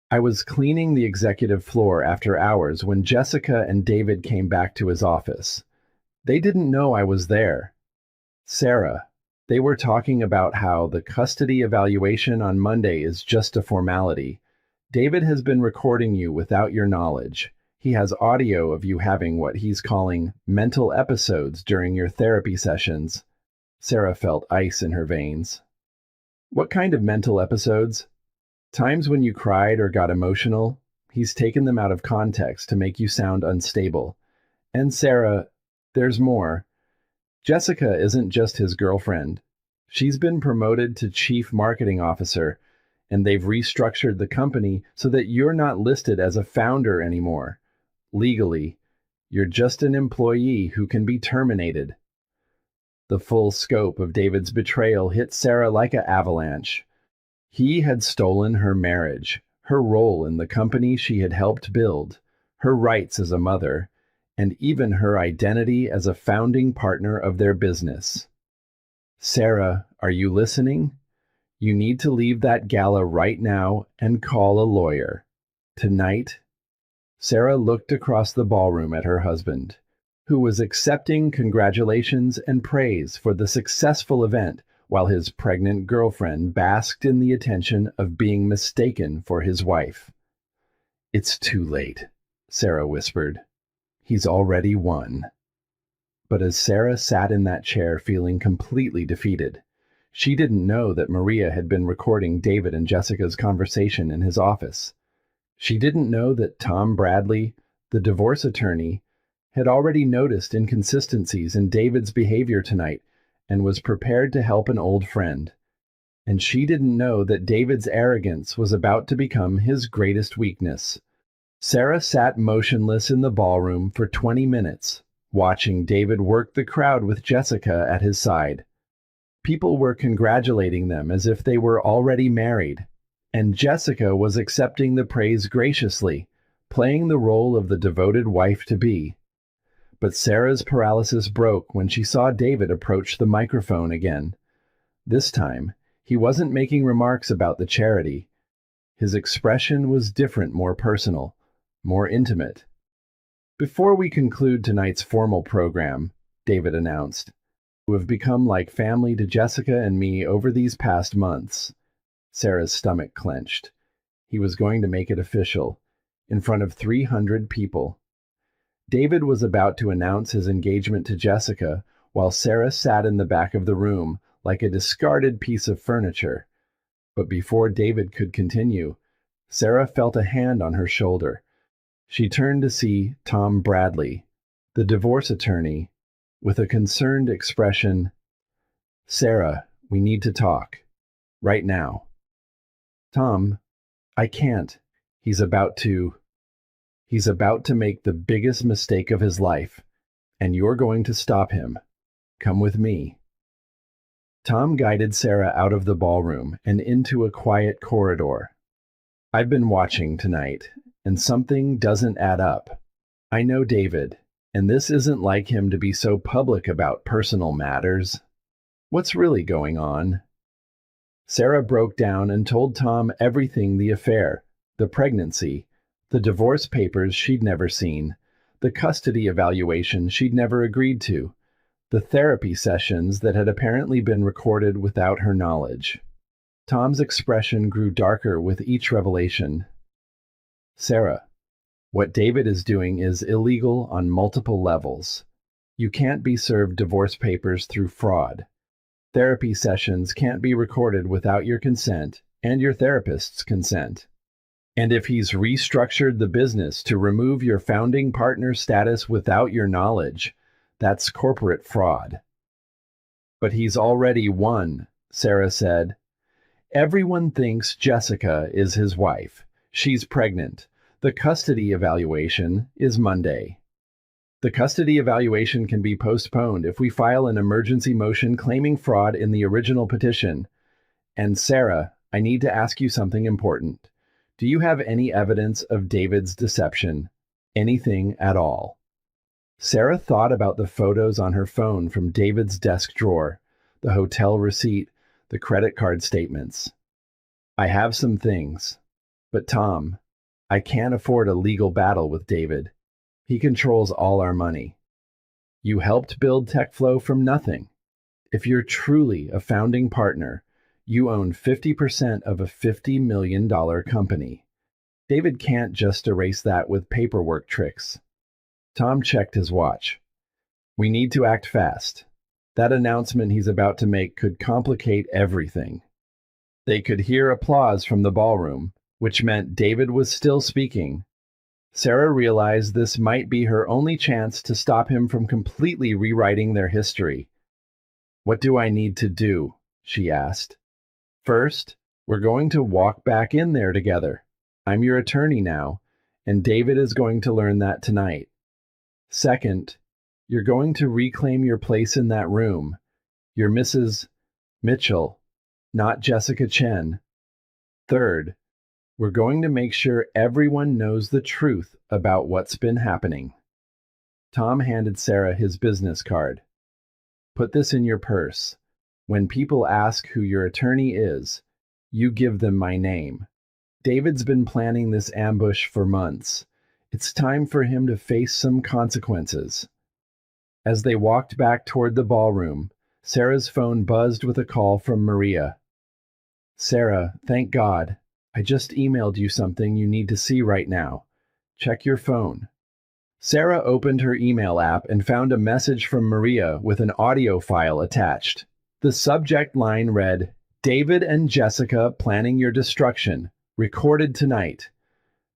I was cleaning the executive floor after hours when Jessica and David came back to his office. They didn't know I was there. Sarah, they were talking about how the custody evaluation on Monday is just a formality. David has been recording you without your knowledge. He has audio of you having what he's calling mental episodes during your therapy sessions. Sarah felt ice in her veins. What kind of mental episodes? Times when you cried or got emotional? He's taken them out of context to make you sound unstable. And Sarah, there's more. Jessica isn't just his girlfriend. She's been promoted to chief marketing officer, and they've restructured the company so that you're not listed as a founder anymore. Legally, you're just an employee who can be terminated. The full scope of David's betrayal hit Sarah like an avalanche. He had stolen her marriage, her role in the company she had helped build, her rights as a mother, and even her identity as a founding partner of their business. Sarah, are you listening? You need to leave that gala right now and call a lawyer. Tonight. Sarah looked across the ballroom at her husband, who was accepting congratulations and praise for the successful event while his pregnant girlfriend basked in the attention of being mistaken for his wife. It's too late, Sarah whispered. He's already won. But as Sarah sat in that chair feeling completely defeated, she didn't know that Maria had been recording David and Jessica's conversation in his office. She didn't know that Tom Bradley, the divorce attorney, had already noticed inconsistencies in David's behavior tonight and was prepared to help an old friend. And she didn't know that David's arrogance was about to become his greatest weakness. Sarah sat motionless in the ballroom for 20 minutes, watching David work the crowd with Jessica at his side. People were congratulating them as if they were already married, and Jessica was accepting the praise graciously, playing the role of the devoted wife-to-be. But Sarah's paralysis broke when she saw David approach the microphone again. This time, he wasn't making remarks about the charity. His expression was different, more personal, more intimate. Before we conclude tonight's formal program, David announced, who have become like family to Jessica and me over these past months. Sarah's stomach clenched. He was going to make it official, in front of 300 people. David was about to announce his engagement to Jessica while Sarah sat in the back of the room like a discarded piece of furniture. But before David could continue, Sarah felt a hand on her shoulder. She turned to see Tom Bradley, the divorce attorney, with a concerned expression. Sarah, we need to talk. Right now. Tom, I can't. He's about to make the biggest mistake of his life, and you're going to stop him. Come with me. Tom guided Sarah out of the ballroom and into a quiet corridor. I've been watching tonight, and something doesn't add up. I know David, and this isn't like him to be so public about personal matters. What's really going on? Sarah broke down and told Tom everything: the affair, the pregnancy, the divorce papers she'd never seen, the custody evaluation she'd never agreed to, the therapy sessions that had apparently been recorded without her knowledge. Tom's expression grew darker with each revelation. Sarah, what David is doing is illegal on multiple levels. You can't be served divorce papers through fraud. Therapy sessions can't be recorded without your consent and your therapist's consent. And if he's restructured the business to remove your founding partner status without your knowledge, that's corporate fraud. But he's already won, Sarah said. Everyone thinks Jessica is his wife. She's pregnant. The custody evaluation is Monday. The custody evaluation can be postponed if we file an emergency motion claiming fraud in the original petition. And Sarah, I need to ask you something important. Do you have any evidence of David's deception? Anything at all? Sarah thought about the photos on her phone from David's desk drawer, the hotel receipt, the credit card statements. I have some things. But Tom, I can't afford a legal battle with David. He controls all our money. You helped build TechFlow from nothing. If you're truly a founding partner, you own 50% of a $50 million company. David can't just erase that with paperwork tricks. Tom checked his watch. We need to act fast. That announcement he's about to make could complicate everything. They could hear applause from the ballroom, which meant David was still speaking. Sarah realized this might be her only chance to stop him from completely rewriting their history. What do I need to do? She asked. First, we're going to walk back in there together. I'm your attorney now, and David is going to learn that tonight. Second, you're going to reclaim your place in that room. You're Mrs. Mitchell, not Jessica Chen. Third, we're going to make sure everyone knows the truth about what's been happening. Tom handed Sarah his business card. Put this in your purse. When people ask who your attorney is, you give them my name. David's been planning this ambush for months. It's time for him to face some consequences. As they walked back toward the ballroom, Sarah's phone buzzed with a call from Maria. Sarah, thank God. I just emailed you something you need to see right now. Check your phone. Sarah opened her email app and found a message from Maria with an audio file attached. The subject line read, David and Jessica planning your destruction. Recorded tonight.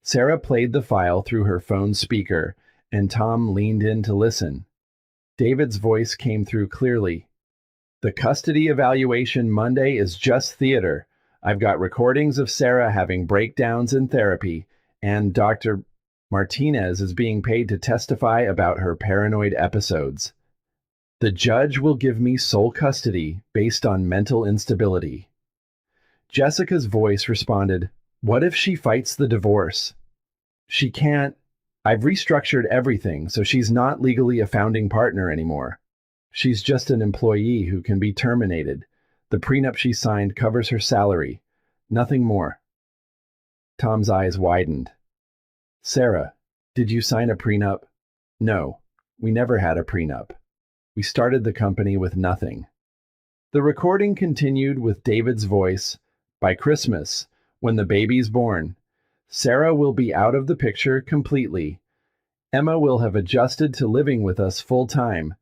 Sarah played the file through her phone speaker, and Tom leaned in to listen. David's voice came through clearly. The custody evaluation Monday is just theater. I've got recordings of Sarah having breakdowns in therapy, and Dr. Martinez is being paid to testify about her paranoid episodes. The judge will give me sole custody based on mental instability. Jessica's voice responded, What if she fights the divorce? She can't. I've restructured everything, so she's not legally a founding partner anymore. She's just an employee who can be terminated. The prenup she signed covers her salary. Nothing more. Tom's eyes widened. Sarah, did you sign a prenup? No, we never had a prenup. We started the company with nothing. The recording continued with David's voice. By Christmas, when the baby's born, Sarah will be out of the picture completely. Emma will have adjusted to living with us full time,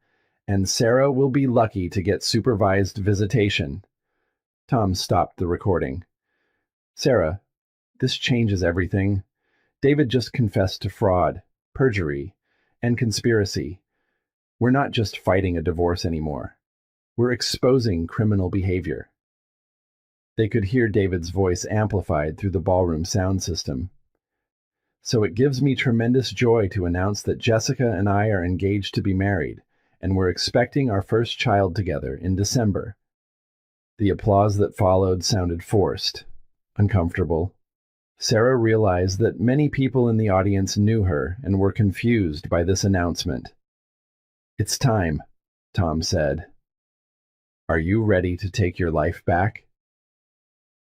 and Sarah will be lucky to get supervised visitation. Tom stopped the recording. Sarah, this changes everything. David just confessed to fraud, perjury, and conspiracy. We're not just fighting a divorce anymore. We're exposing criminal behavior. They could hear David's voice amplified through the ballroom sound system. So it gives me tremendous joy to announce that Jessica and I are engaged to be married, and we're expecting our first child together in December. The applause that followed sounded forced, uncomfortable. Sarah realized that many people in the audience knew her and were confused by this announcement. It's time, Tom said. Are you ready to take your life back?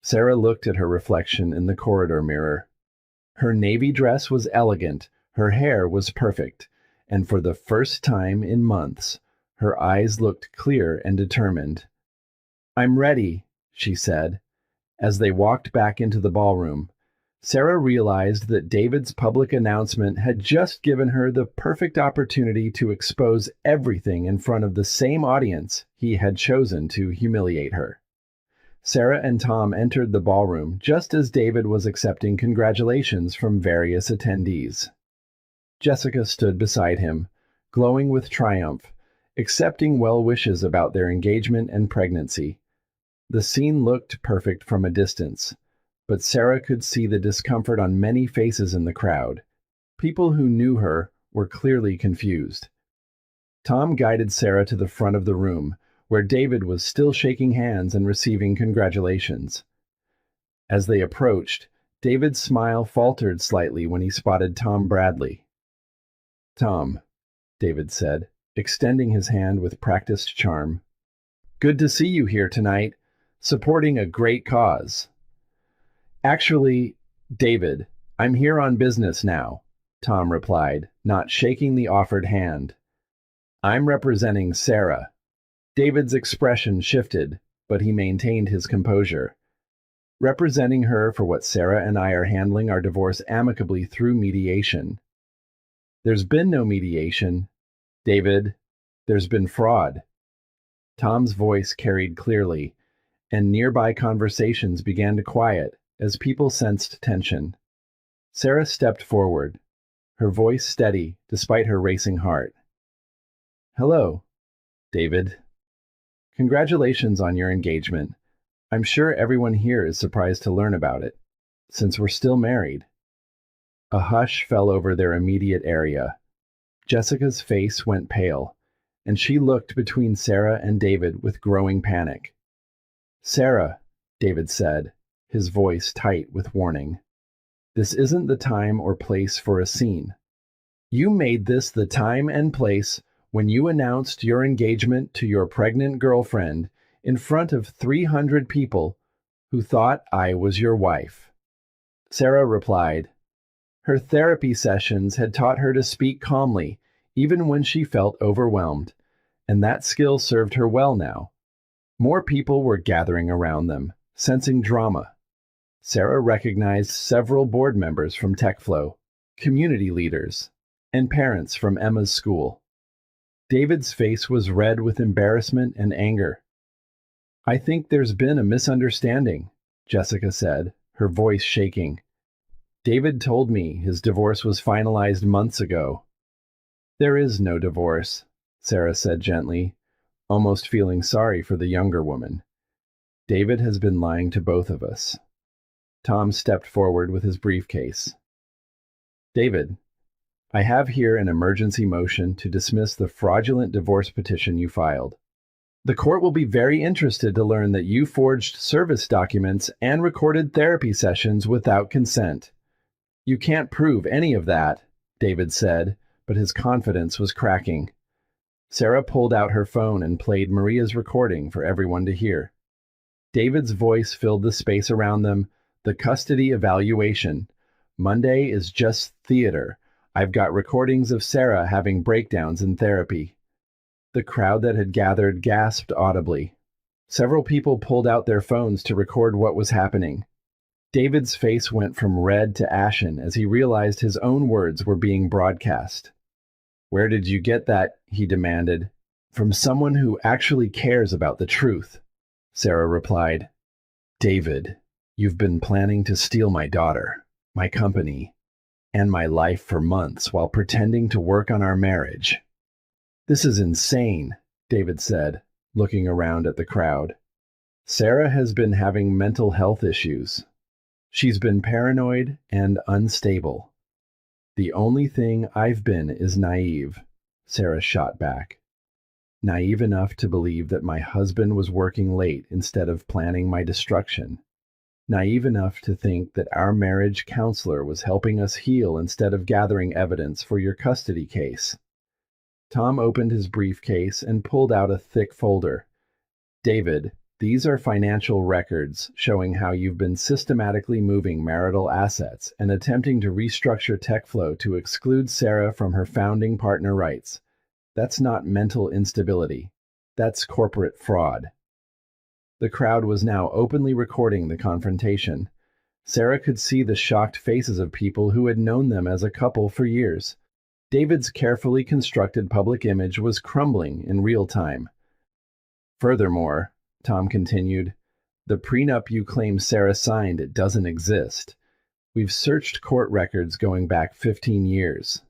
Sarah looked at her reflection in the corridor mirror. Her navy dress was elegant, her hair was perfect, and for the first time in months, her eyes looked clear and determined. I'm ready, she said. As they walked back into the ballroom, Sarah realized that David's public announcement had just given her the perfect opportunity to expose everything in front of the same audience he had chosen to humiliate her. Sarah and Tom entered the ballroom just as David was accepting congratulations from various attendees. Jessica stood beside him, glowing with triumph, accepting well wishes about their engagement and pregnancy. The scene looked perfect from a distance, but Sarah could see the discomfort on many faces in the crowd. People who knew her were clearly confused. Tom guided Sarah to the front of the room, where David was still shaking hands and receiving congratulations. As they approached, David's smile faltered slightly when he spotted Tom Bradley. "Tom," David said, extending his hand with practiced charm. "Good to see you here tonight, supporting a great cause." "Actually, David, I'm here on business now," Tom replied, not shaking the offered hand. "I'm representing Sarah." David's expression shifted, but he maintained his composure. "Representing her for what Sarah and I are handling our divorce amicably through mediation." "There's been no mediation, David. There's been fraud." Tom's voice carried clearly, and nearby conversations began to quiet as people sensed tension. Sarah stepped forward, her voice steady despite her racing heart. "Hello, David. Congratulations on your engagement. I'm sure everyone here is surprised to learn about it, since we're still married." A hush fell over their immediate area. Jessica's face went pale, and she looked between Sarah and David with growing panic. "Sarah," David said, his voice tight with warning, "this isn't the time or place for a scene. You made this the time and place when you announced your engagement to your pregnant girlfriend in front of 300 people who thought I was your wife." Sarah replied. Her therapy sessions had taught her to speak calmly, even when she felt overwhelmed, and that skill served her well now. More people were gathering around them, sensing drama. Sarah recognized several board members from TechFlow, community leaders, and parents from Emma's school. David's face was red with embarrassment and anger. "I think there's been a misunderstanding," Jessica said, her voice shaking. "David told me his divorce was finalized months ago." "There is no divorce," Sarah said gently, almost feeling sorry for the younger woman. "David has been lying to both of us." Tom stepped forward with his briefcase. "David, I have here an emergency motion to dismiss the fraudulent divorce petition you filed. The court will be very interested to learn that you forged service documents and recorded therapy sessions without consent." "You can't prove any of that," David said, but his confidence was cracking. Sarah pulled out her phone and played Maria's recording for everyone to hear. David's voice filled the space around them. "The custody evaluation. Monday is just theater. I've got recordings of Sarah having breakdowns in therapy." The crowd that had gathered gasped audibly. Several people pulled out their phones to record what was happening. David's face went from red to ashen as he realized his own words were being broadcast. "Where did you get that?" he demanded. "From someone who actually cares about the truth," Sarah replied. "David, you've been planning to steal my daughter, my company, and my life for months while pretending to work on our marriage." "This is insane," David said, looking around at the crowd. "Sarah has been having mental health issues. She's been paranoid and unstable." "The only thing I've been is naive," Sarah shot back. "Naive enough to believe that my husband was working late instead of planning my destruction. Naive enough to think that our marriage counselor was helping us heal instead of gathering evidence for your custody case." Tom opened his briefcase and pulled out a thick folder. "David, these are financial records showing how you've been systematically moving marital assets and attempting to restructure TechFlow to exclude Sarah from her founding partner rights. That's not mental instability. That's corporate fraud." The crowd was now openly recording the confrontation. Sarah could see the shocked faces of people who had known them as a couple for years. David's carefully constructed public image was crumbling in real time. "Furthermore," Tom continued, "the prenup you claim Sarah signed doesn't exist. We've searched court records going back 15 years.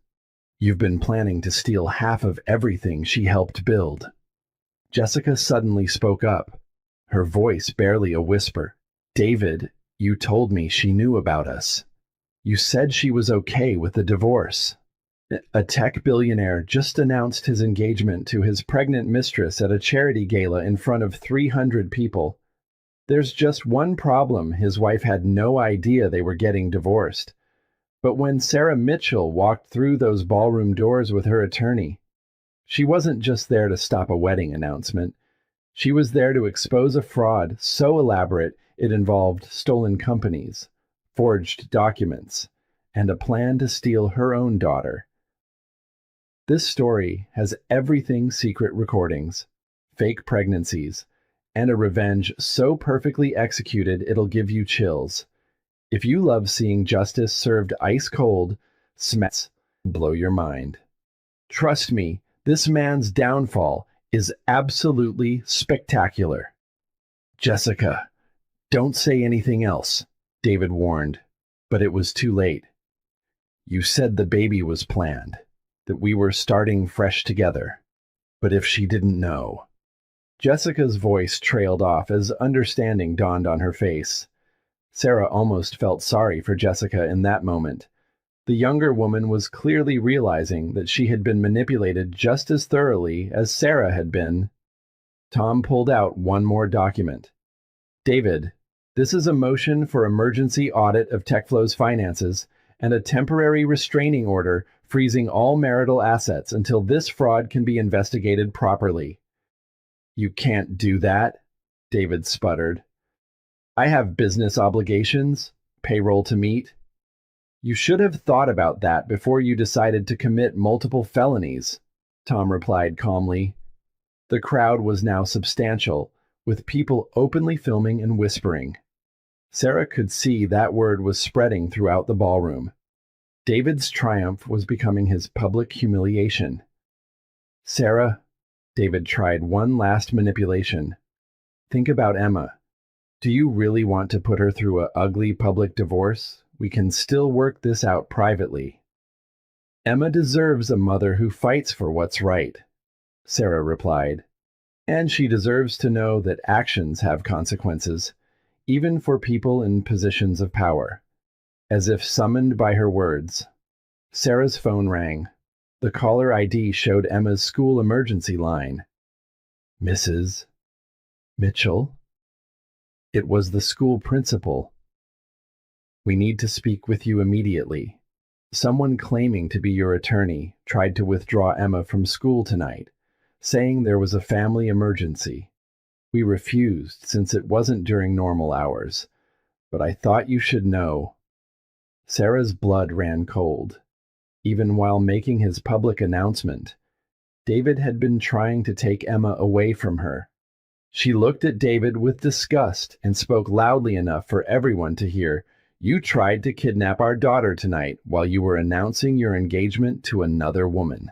You've been planning to steal half of everything she helped build." Jessica suddenly spoke up, her voice barely a whisper. "David, you told me she knew about us. You said she was okay with the divorce." A tech billionaire just announced his engagement to his pregnant mistress at a charity gala in front of 300 people. There's just one problem. His wife had no idea they were getting divorced. But when Sarah Mitchell walked through those ballroom doors with her attorney, she wasn't just there to stop a wedding announcement. She was there to expose a fraud so elaborate it involved stolen companies, forged documents, and a plan to steal her own daughter. This story has everything: secret recordings, fake pregnancies, and a revenge so perfectly executed it'll give you chills. If you love seeing justice served ice cold, Smets blow your mind. Trust me, this man's downfall is absolutely spectacular. Jessica, don't say anything else, David warned, but it was too late. You said the baby was planned, that we were starting fresh together. But if she didn't know. Jessica's voice trailed off as understanding dawned on her face. Sarah almost felt sorry for Jessica in that moment. The younger woman was clearly realizing that she had been manipulated just as thoroughly as Sarah had been. Tom pulled out one more document. David, this is a motion for emergency audit of TechFlow's finances and a temporary restraining order freezing all marital assets until this fraud can be investigated properly. You can't do that, David sputtered. I have business obligations, payroll to meet. You should have thought about that before you decided to commit multiple felonies, Tom replied calmly. The crowd was now substantial, with people openly filming and whispering. Sarah could see that word was spreading throughout the ballroom. David's triumph was becoming his public humiliation. Sarah, David tried one last manipulation. Think about Emma. Do you really want to put her through an ugly public divorce? We can still work this out privately. Emma deserves a mother who fights for what's right, Sarah replied. And she deserves to know that actions have consequences, even for people in positions of power. As if summoned by her words, Sarah's phone rang. The caller ID showed Emma's school emergency line. Mrs. Mitchell? It was the school principal. We need to speak with you immediately. Someone claiming to be your attorney tried to withdraw Emma from school tonight, saying there was a family emergency. We refused since it wasn't during normal hours, but I thought you should know. Sarah's blood ran cold. Even while making his public announcement, David had been trying to take Emma away from her. She looked at David with disgust and spoke loudly enough for everyone to hear, You tried to kidnap our daughter tonight while you were announcing your engagement to another woman.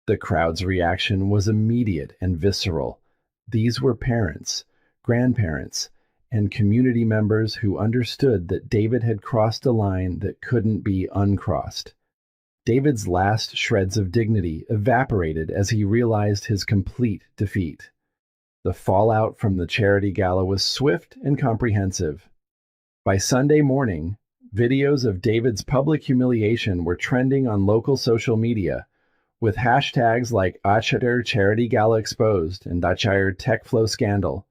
The crowd's reaction was immediate and visceral. These were parents, grandparents, and community members who understood that David had crossed a line that couldn't be uncrossed. David's last shreds of dignity evaporated as he realized his complete defeat. The fallout from the charity gala was swift and comprehensive. By Sunday morning, videos of David's public humiliation were trending on local social media, with hashtags like Achter Charity Gala Exposed and Achter TechFlow Scandal.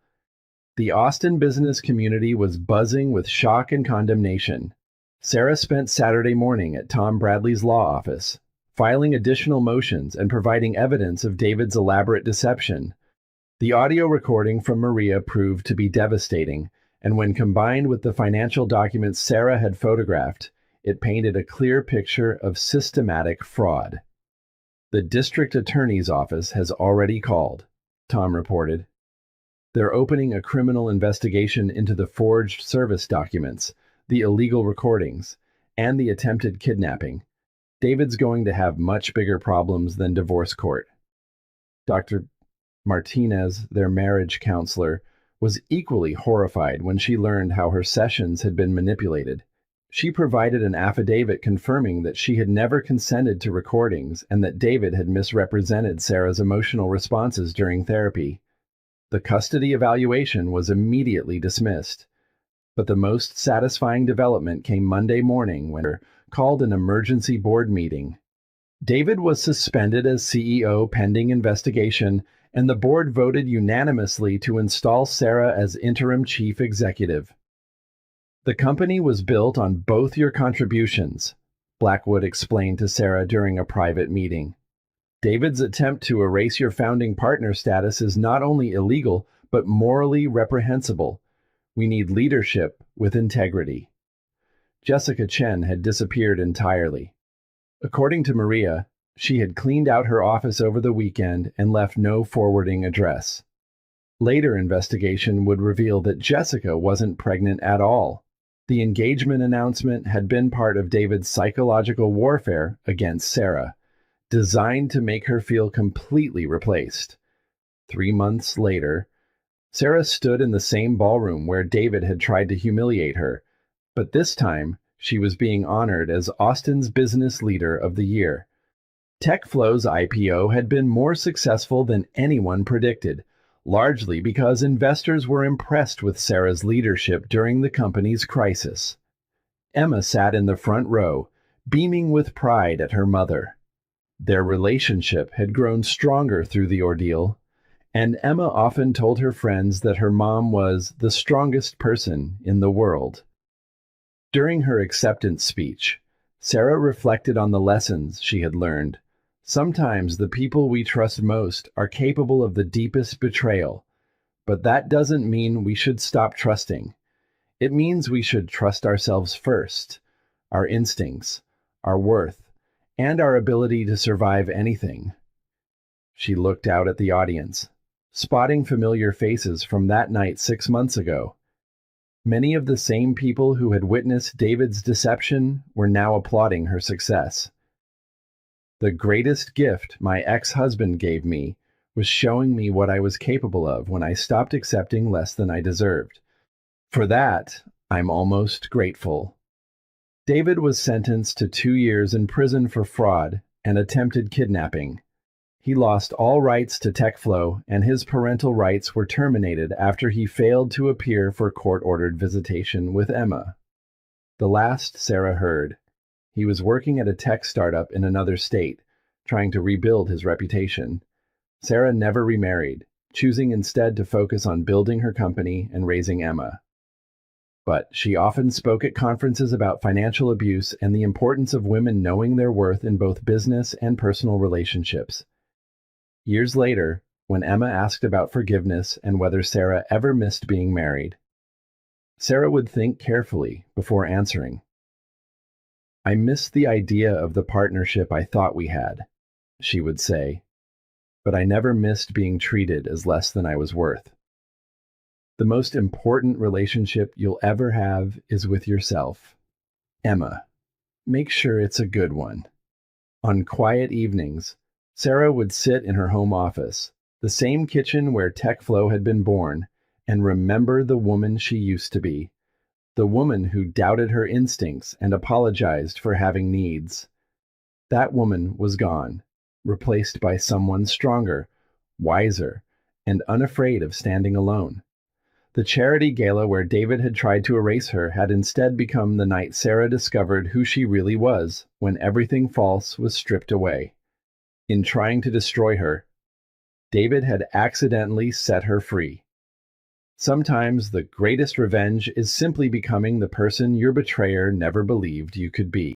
The Austin business community was buzzing with shock and condemnation. Sarah spent Saturday morning at Tom Bradley's law office, filing additional motions and providing evidence of David's elaborate deception. The audio recording from Maria proved to be devastating, and when combined with the financial documents Sarah had photographed, it painted a clear picture of systematic fraud. The district attorney's office has already called, Tom reported. They're opening a criminal investigation into the forged service documents, the illegal recordings, and the attempted kidnapping. David's going to have much bigger problems than divorce court. Dr. Martinez, their marriage counselor, was equally horrified when she learned how her sessions had been manipulated. She provided an affidavit confirming that she had never consented to recordings and that David had misrepresented Sarah's emotional responses during therapy. The custody evaluation was immediately dismissed. But the most satisfying development came Monday morning when her called an emergency board meeting. David was suspended as CEO pending investigation, and the board voted unanimously to install Sarah as interim chief executive. The company was built on both your contributions, Blackwood explained to Sarah during a private meeting. David's attempt to erase your founding partner status is not only illegal, but morally reprehensible. We need leadership with integrity. Jessica Chen had disappeared entirely. According to Maria, she had cleaned out her office over the weekend and left no forwarding address. Later investigation would reveal that Jessica wasn't pregnant at all. The engagement announcement had been part of David's psychological warfare against Sarah, designed to make her feel completely replaced. 3 months later, Sarah stood in the same ballroom where David had tried to humiliate her, but this time she was being honored as Austin's Business Leader of the Year. TechFlow's IPO had been more successful than anyone predicted, largely because investors were impressed with Sarah's leadership during the company's crisis. Emma sat in the front row, beaming with pride at her mother. Their relationship had grown stronger through the ordeal, and Emma often told her friends that her mom was the strongest person in the world. During her acceptance speech, Sarah reflected on the lessons she had learned. Sometimes the people we trust most are capable of the deepest betrayal, but that doesn't mean we should stop trusting. It means we should trust ourselves first, our instincts, our worth, and our ability to survive anything. She looked out at the audience, spotting familiar faces from that night 6 months ago. Many of the same people who had witnessed David's deception were now applauding her success. The greatest gift my ex-husband gave me was showing me what I was capable of when I stopped accepting less than I deserved. For that, I'm almost grateful. David was sentenced to 2 years in prison for fraud and attempted kidnapping. He lost all rights to TechFlow, and his parental rights were terminated after he failed to appear for court-ordered visitation with Emma. The last Sarah heard, he was working at a tech startup in another state, trying to rebuild his reputation. Sarah never remarried, choosing instead to focus on building her company and raising Emma. But she often spoke at conferences about financial abuse and the importance of women knowing their worth in both business and personal relationships. Years later, when Emma asked about forgiveness and whether Sarah ever missed being married, Sarah would think carefully before answering. "I miss the idea of the partnership I thought we had," she would say, "but I never missed being treated as less than I was worth." The most important relationship you'll ever have is with yourself. Emma, make sure it's a good one. On quiet evenings, Sarah would sit in her home office, the same kitchen where TechFlow had been born, and remember the woman she used to be. The woman who doubted her instincts and apologized for having needs. That woman was gone, replaced by someone stronger, wiser, and unafraid of standing alone. The charity gala where David had tried to erase her had instead become the night Sarah discovered who she really was, when everything false was stripped away. In trying to destroy her, David had accidentally set her free. Sometimes the greatest revenge is simply becoming the person your betrayer never believed you could be.